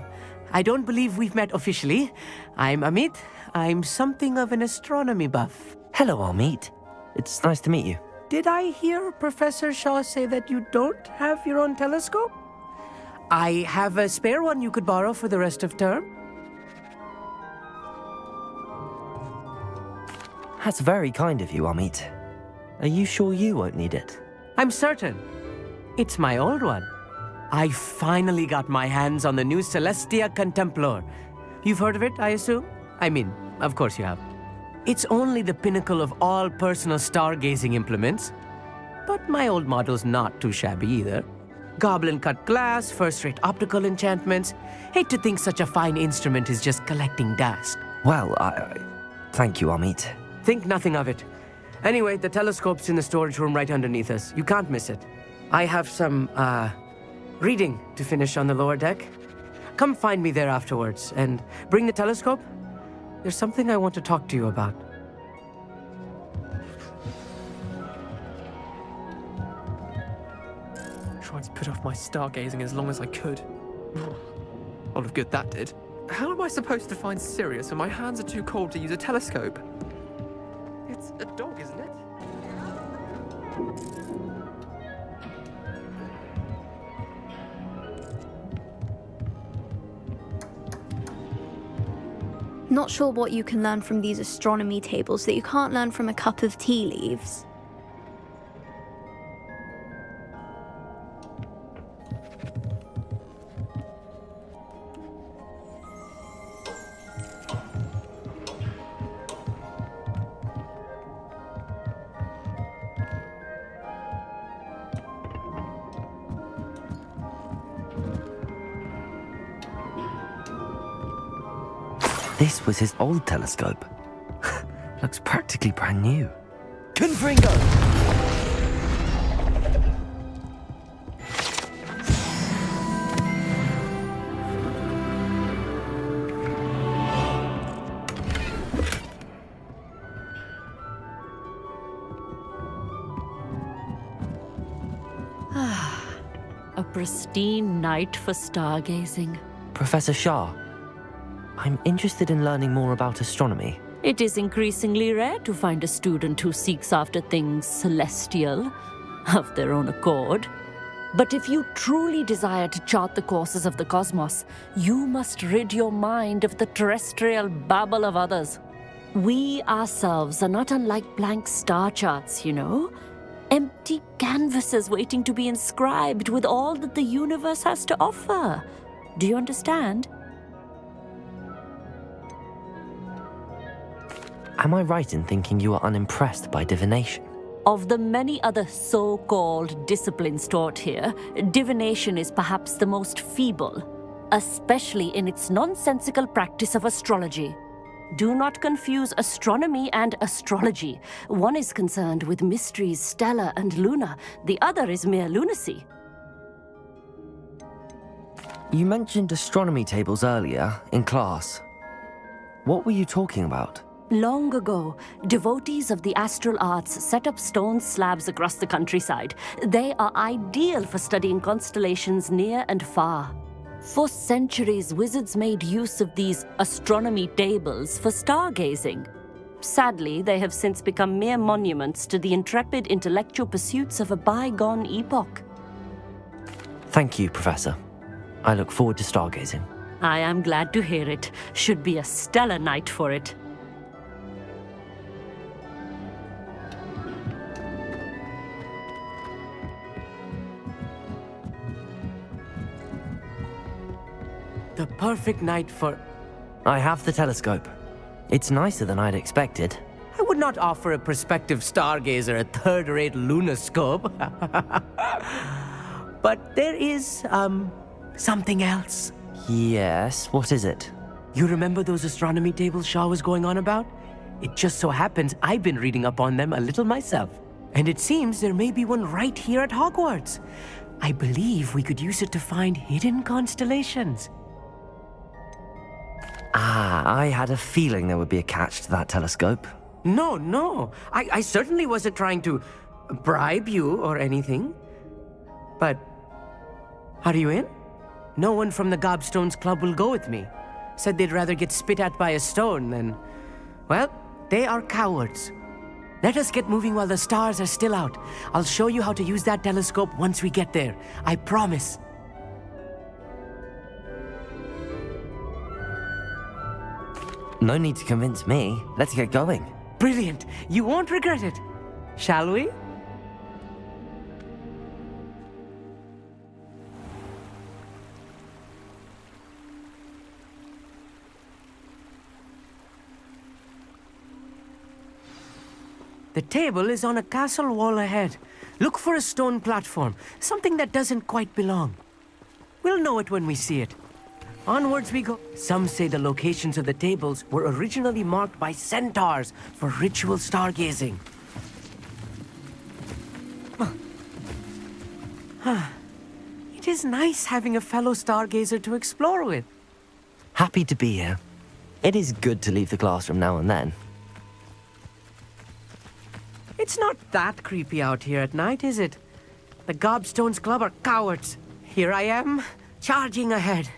I don't believe we've met officially. I'm Amit. I'm something of an astronomy buff. Hello, Amit. It's nice to meet you. Did I hear Professor Shaw say that you don't have your own telescope? I have a spare one you could borrow for the rest of term. That's very kind of you, Amit. Are you sure you won't need it? I'm certain. It's my old one. I finally got my hands on the new Celestia Contemplar. You've heard of it, I assume? I mean, of course you have. It's only the pinnacle of all personal stargazing implements. But my old model's not too shabby either. Goblin-cut glass, first-rate optical enchantments. Hate to think such a fine instrument is just collecting dust. Well, thank you, Amit. Think nothing of it. Anyway, the telescope's in the storage room right underneath us. You can't miss it. I have some, reading to finish on the lower deck. Come find me there afterwards, and bring the telescope. There's something I want to talk to you about. Trying to put off my stargazing as long as I could. All of good that did. How am I supposed to find Sirius when my hands are too cold to use a telescope? It's a dog, isn't it? Not sure what you can learn from these astronomy tables that you can't learn from a cup of tea leaves. This was his old telescope. Looks practically brand new. Confringo! A pristine night for stargazing. Professor Shah, I'm interested in learning more about astronomy. It is increasingly rare to find a student who seeks after things celestial, of their own accord. But if you truly desire to chart the courses of the cosmos, you must rid your mind of the terrestrial babble of others. We ourselves are not unlike blank star charts, you know. Empty canvases waiting to be inscribed with all that the universe has to offer. Do you understand? Am I right in thinking you are unimpressed by divination? Of the many other so-called disciplines taught here, divination is perhaps the most feeble, especially in its nonsensical practice of astrology. Do not confuse astronomy and astrology. One is concerned with mysteries stellar and lunar, the other is mere lunacy. You mentioned astronomy tables earlier, in class. What were you talking about? Long ago, devotees of the astral arts set up stone slabs across the countryside. They are ideal for studying constellations near and far. For centuries, wizards made use of these astronomy tables for stargazing. Sadly, they have since become mere monuments to the intrepid intellectual pursuits of a bygone epoch. Thank you, Professor. I look forward to stargazing. I am glad to hear it. Should be a stellar night for it. The perfect night for... I have the telescope. It's nicer than I'd expected. I would not offer a prospective stargazer a third-rate lunoscope. But there is, something else. Yes, what is it? You remember those astronomy tables Shaw was going on about? It just so happens I've been reading up on them a little myself. And it seems there may be one right here at Hogwarts. I believe we could use it to find hidden constellations. Ah, I had a feeling there would be a catch to that telescope. No. I certainly wasn't trying to bribe you or anything. But, are you in? No one from the Gobstones Club will go with me. Said they'd rather get spit at by a stone than... Well, they are cowards. Let us get moving while the stars are still out. I'll show you how to use that telescope once we get there. I promise. No need to convince me. Let's get going. Brilliant. You won't regret it. Shall we? The table is on a castle wall ahead. Look for a stone platform, something that doesn't quite belong. We'll know it when we see it. Onwards we go. Some say the locations of the tables were originally marked by centaurs for ritual stargazing. It is nice having a fellow stargazer to explore with. Happy to be here. It is good to leave the classroom now and then. It's not that creepy out here at night, is it? The Gobstones Club are cowards. Here I am, charging ahead.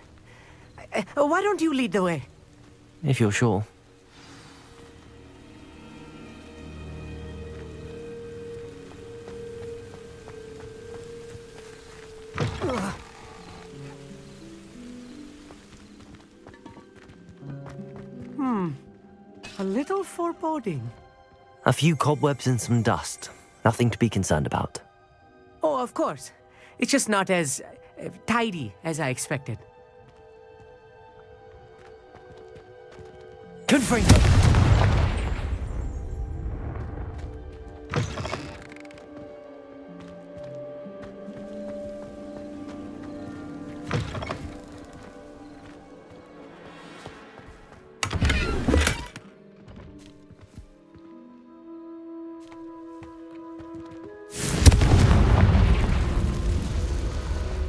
Why don't you lead the way? If you're sure. A little foreboding. A few cobwebs and some dust. Nothing to be concerned about. Oh, of course. It's just not as tidy as I expected. Confirmed.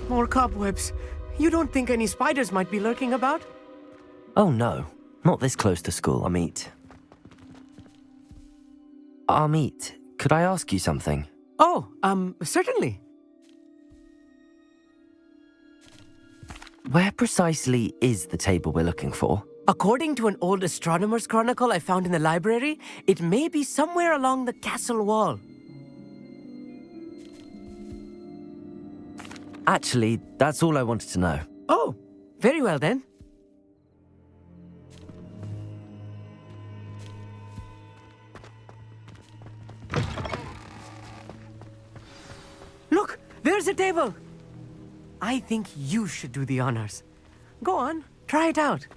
More cobwebs. You don't think any spiders might be lurking about? Oh no, not this close to school, Amit. Amit, could I ask you something? Oh, certainly. Where precisely is the table we're looking for? According to an old astronomer's chronicle I found in the library, it may be somewhere along the castle wall. Actually, that's all I wanted to know. Oh, very well then. Look, there's a table. I think you should do the honors. Go on, try it out.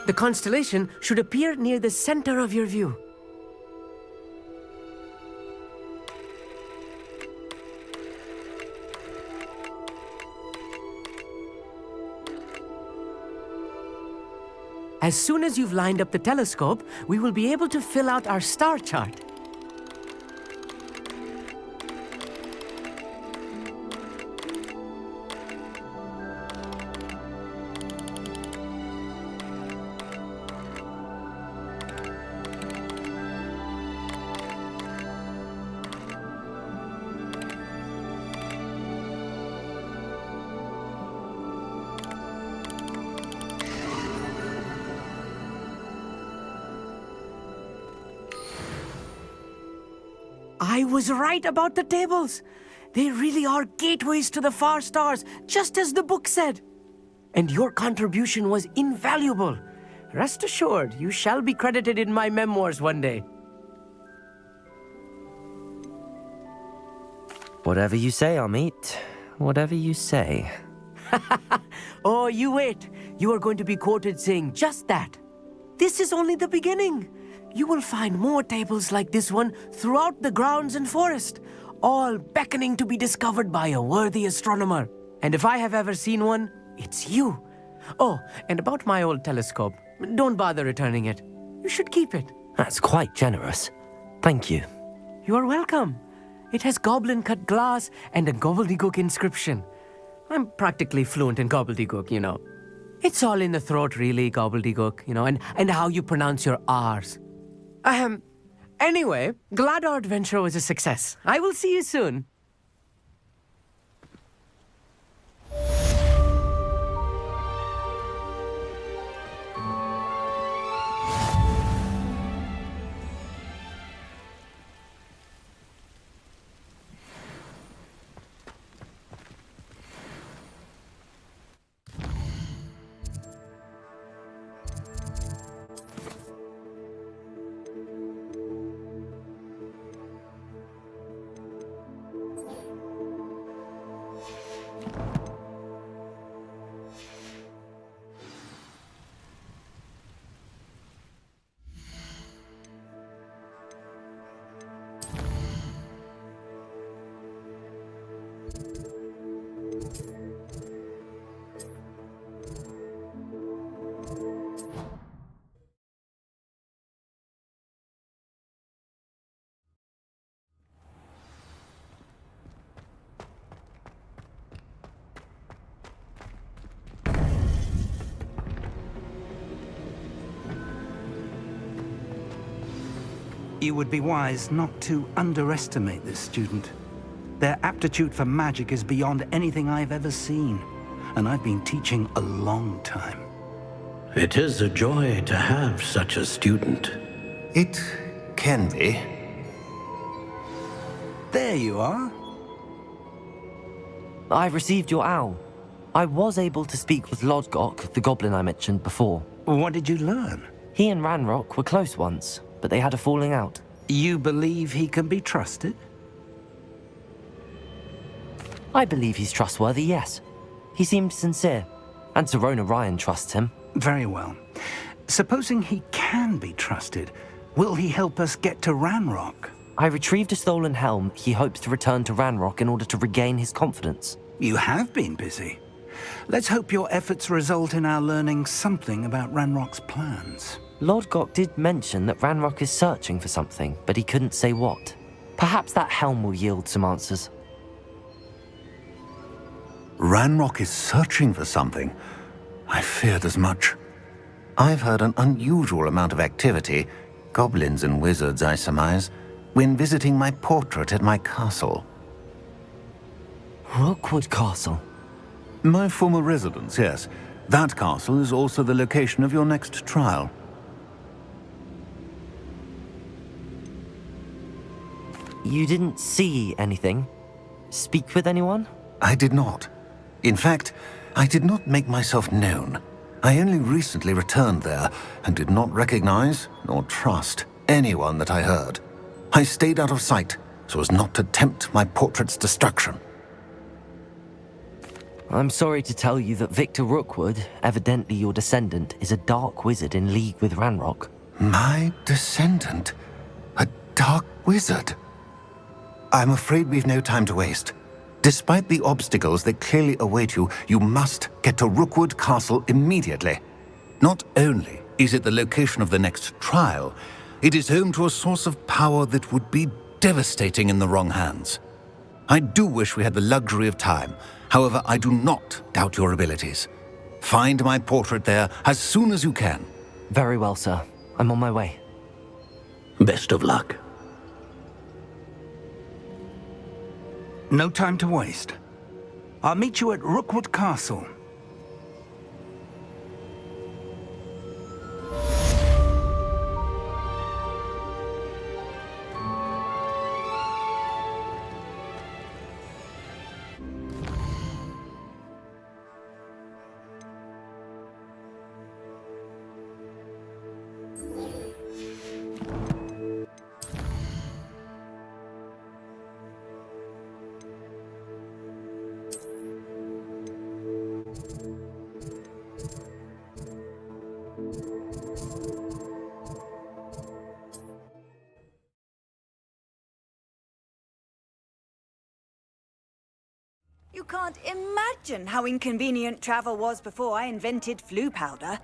The constellation should appear near the center of your view. As soon as you've lined up the telescope, we will be able to fill out our star chart. I was right about the tables. They really are gateways to the far stars, just as the book said. And your contribution was invaluable. Rest assured, you shall be credited in my memoirs one day. Whatever you say, Amit. Whatever you say. Oh, you wait. You are going to be quoted saying just that. This is only the beginning. You will find more tables like this one throughout the grounds and forest, all beckoning to be discovered by a worthy astronomer. And if I have ever seen one, it's you. Oh, and about my old telescope, don't bother returning it. You should keep it. That's quite generous. Thank you. You're welcome. It has goblin-cut glass and a gobbledygook inscription. I'm practically fluent in gobbledygook, you know. It's all in the throat, really, gobbledygook, you know, and how you pronounce your R's. Anyway, glad our adventure was a success. I will see you soon. You would be wise not to underestimate this student. Their aptitude for magic is beyond anything I've ever seen, and I've been teaching a long time. It is a joy to have such a student. It can be. There you are. I received your owl. I was able to speak with Lodgok, the goblin I mentioned before. What did you learn? He and Ranrock were close once, but they had a falling out. You believe he can be trusted? I believe he's trustworthy, yes. He seemed sincere, and Serona Ryan trusts him. Very well. Supposing he can be trusted, will he help us get to Ranrock? I retrieved a stolen helm he hopes to return to Ranrock in order to regain his confidence. You have been busy. Let's hope your efforts result in our learning something about Ranrock's plans. Lodgok did mention that Ranrock is searching for something, but he couldn't say what. Perhaps that helm will yield some answers. Ranrock is searching for something. I feared as much. I've heard an unusual amount of activity, goblins and wizards, I surmise, when visiting my portrait at my castle. Rookwood Castle? My former residence, yes. That castle is also the location of your next trial. You didn't see anything? Speak with anyone? I did not. In fact, I did not make myself known. I only recently returned there and did not recognize nor trust anyone that I heard. I stayed out of sight so as not to tempt my portrait's destruction. I'm sorry to tell you that Victor Rookwood, evidently your descendant, is a dark wizard in league with Ranrock. My descendant? A dark wizard? I'm afraid we've no time to waste. Despite the obstacles that clearly await you, you must get to Rookwood Castle immediately. Not only is it the location of the next trial, it is home to a source of power that would be devastating in the wrong hands. I do wish we had the luxury of time. However, I do not doubt your abilities. Find my portrait there as soon as you can. Very well, sir. I'm on my way. Best of luck. No time to waste. I'll meet you at Rookwood Castle. You can't imagine how inconvenient travel was before I invented flu powder.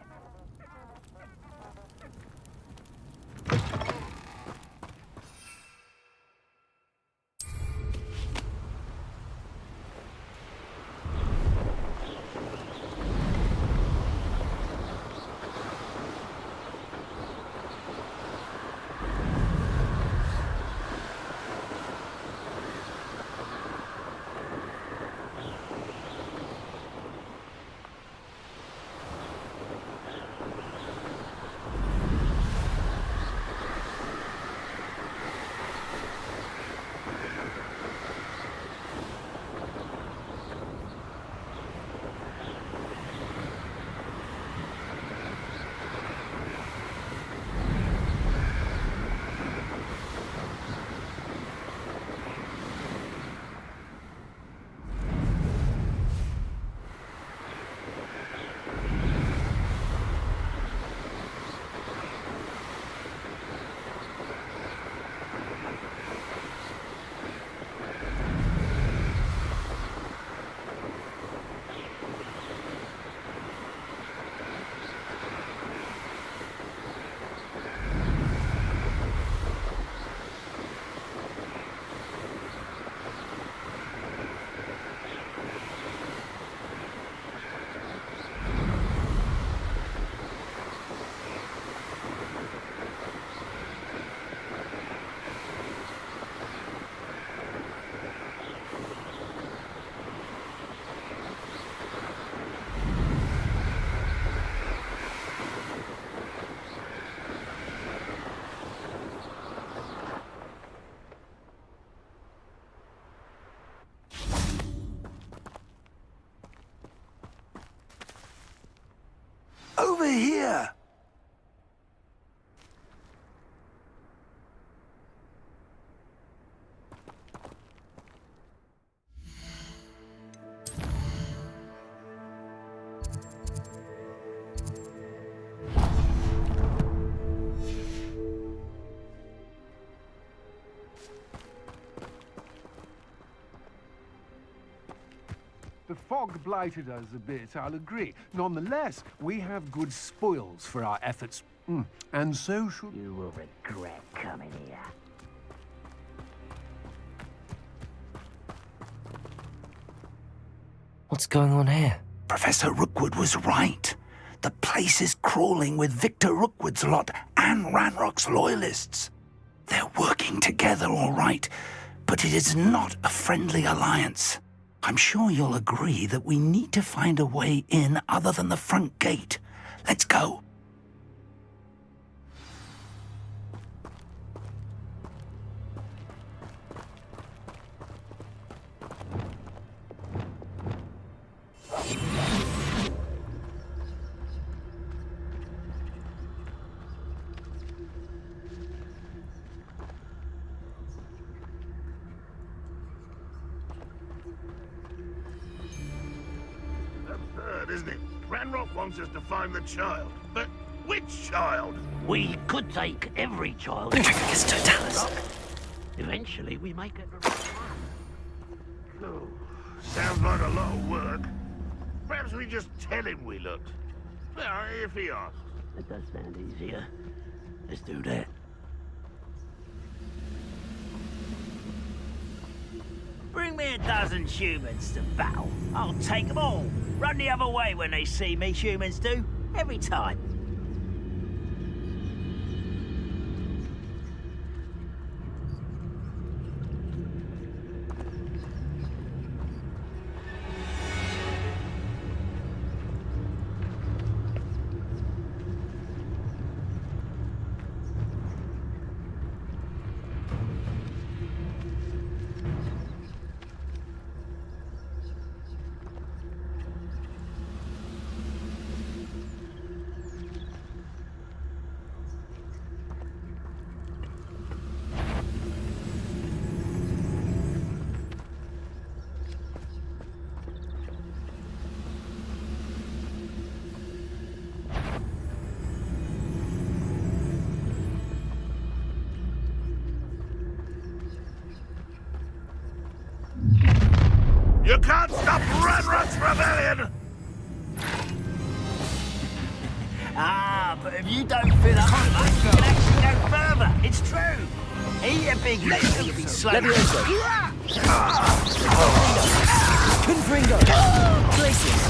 Over here! The fog blighted us a bit, I'll agree. Nonetheless, we have good spoils for our efforts. And so should... You will regret coming here. What's going on here? Professor Rookwood was right. The place is crawling with Victor Rookwood's lot and Ranrock's loyalists. They're working together all right, but it is not a friendly alliance. I'm sure you'll agree that we need to find a way in other than the front gate. Let's go. Isn't it? Ranrock wants us to find the child. But which child? We could take every child. It's Totalis. Eventually, we make it. Oh, sounds like a lot of work. Perhaps we just tell him we looked. Well, if he asks. It does sound easier. Let's do that. Bring me a dozen humans to battle. I'll take them all. Run the other way when they see me, humans do. Every time. You can't stop Ranrock's rebellion! But if you don't fill up, you can actually go further. It's true. Eat a big lick, you'll be slow. Confringo! Glacius!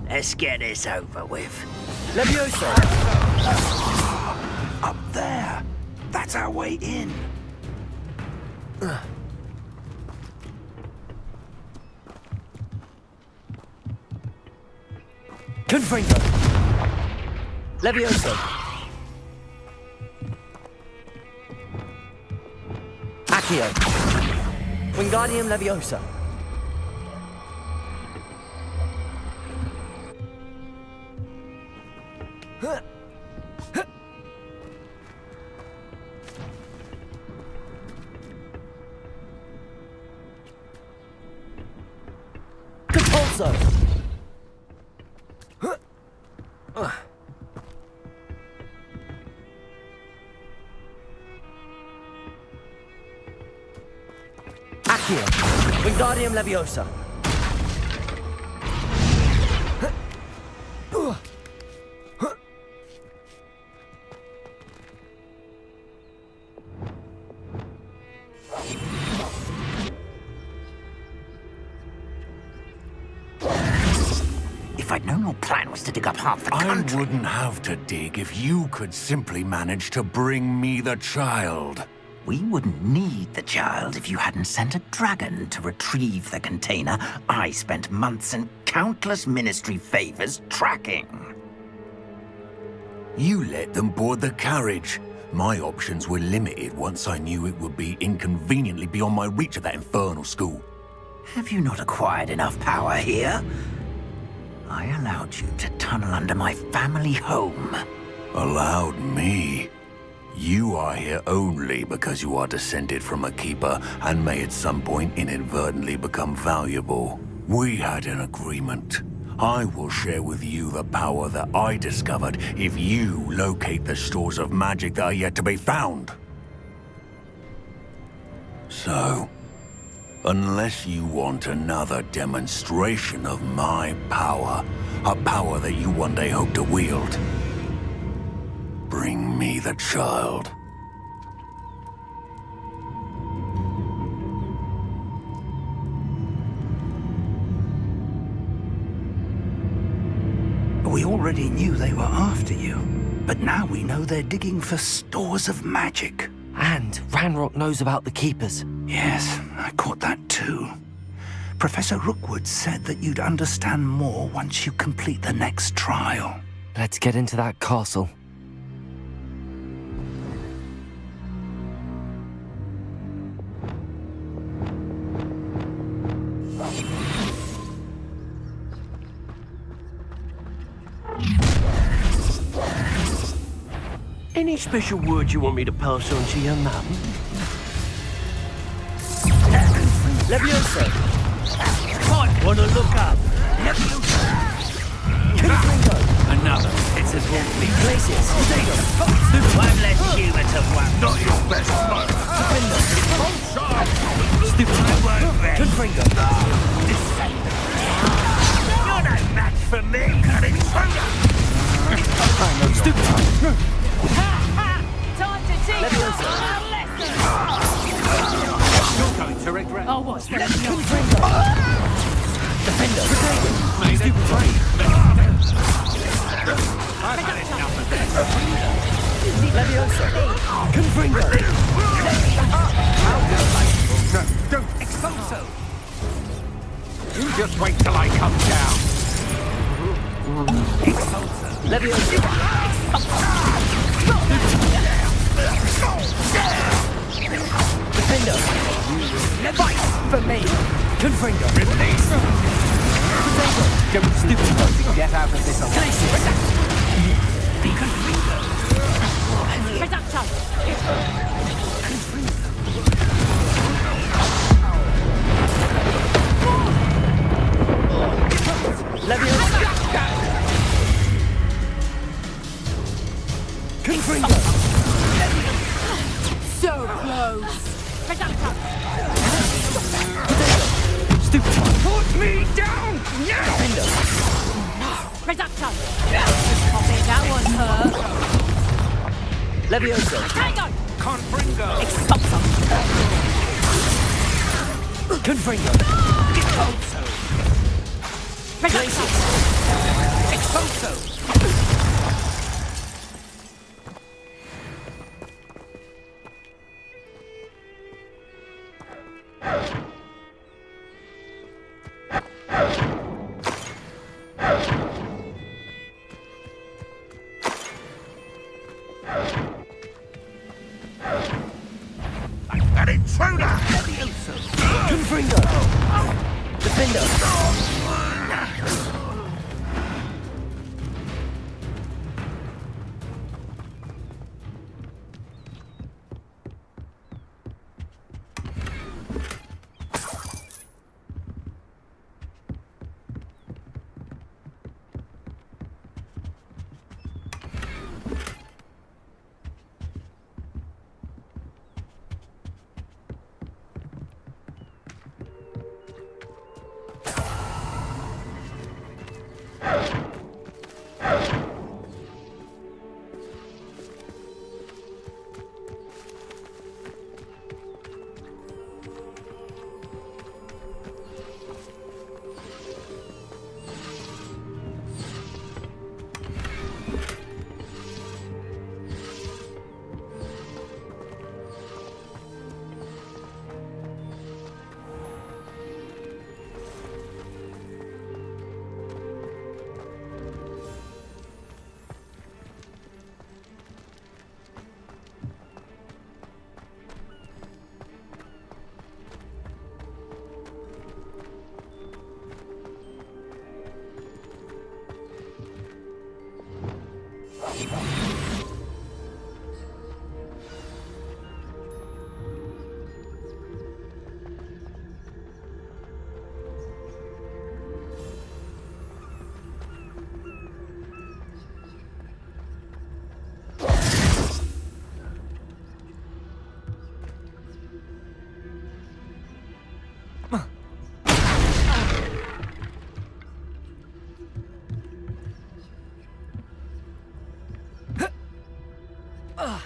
Let's get this over with. Levioso! Up there. That's our way in. Confringo! Levioso! Accio! Wingardium Leviosa! Compulso! Accio! Wingardium Leviosa! If I'd known your plan was to dig up half the country... I wouldn't have to dig if you could simply manage to bring me the child. We wouldn't need the child if you hadn't sent a dragon to retrieve the container I spent months and countless ministry favors tracking. You let them board the carriage. My options were limited once I knew it would be inconveniently beyond my reach at that infernal school. Have you not acquired enough power here? I allowed you to tunnel under my family home. Allowed me? You are here only because you are descended from a keeper and may at some point inadvertently become valuable. We had an agreement. I will share with you the power that I discovered if you locate the stores of magic that are yet to be found. So, unless you want another demonstration of my power, a power that you one day hope to wield, bring me the child. We already knew they were after you, but now we know they're digging for stores of magic. And Ranrock knows about the Keepers. Yes, I caught that too. Professor Rookwood said that you'd understand more once you complete the next trial. Let's get into that castle. Any special words you want me to pass on to your mum? Levioso! Might want to look up. Another. It's important. Places. One less human to one. Not your best smoke. Stupid. Confringo. You're no match for me, an intruder. Stupid. Time to teach Levioso. You're going to regret. Oh, what's that? Defender. Stupid brave. I've had enough of this. Levioso. Confringo. No, don't. Expulso. You just wait till I come down. Expulso. Levioso. Defender. Fight for me. Confringo. Release. Don't stupid. Get out of this alive. Confringo. Levioso. Confringo. So close. Stupid. Put me down now! Defender. Reducto. That one hurt. Levioso. Tango. Confringo. Expulso. Confringo. Expulso. Places. Expulso. An intruder! Confringo. Defender.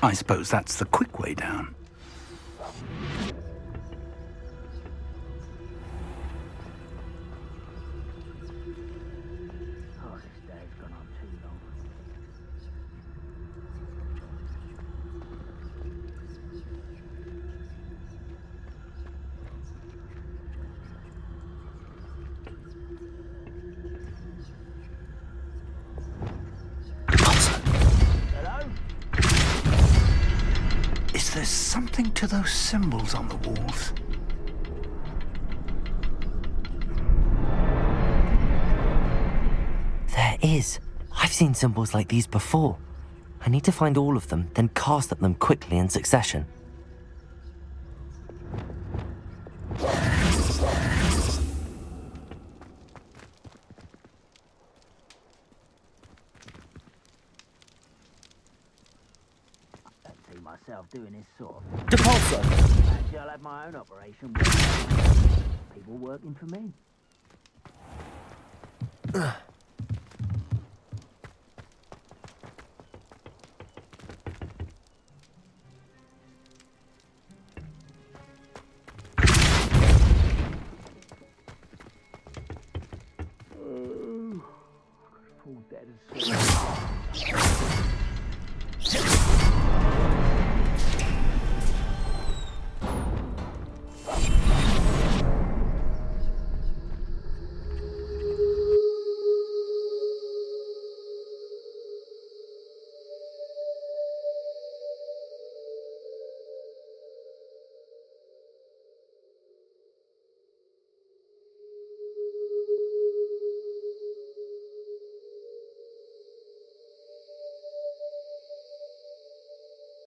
I suppose that's the quick way down. Oh, this day's gone on too long. Is there something to those symbols on the walls? There is. I've seen symbols like these before. I need to find all of them, then cast at them quickly in succession. Myself doing this sort of Depulso. Actually, I'll have my own operation with people working for me. Full dead as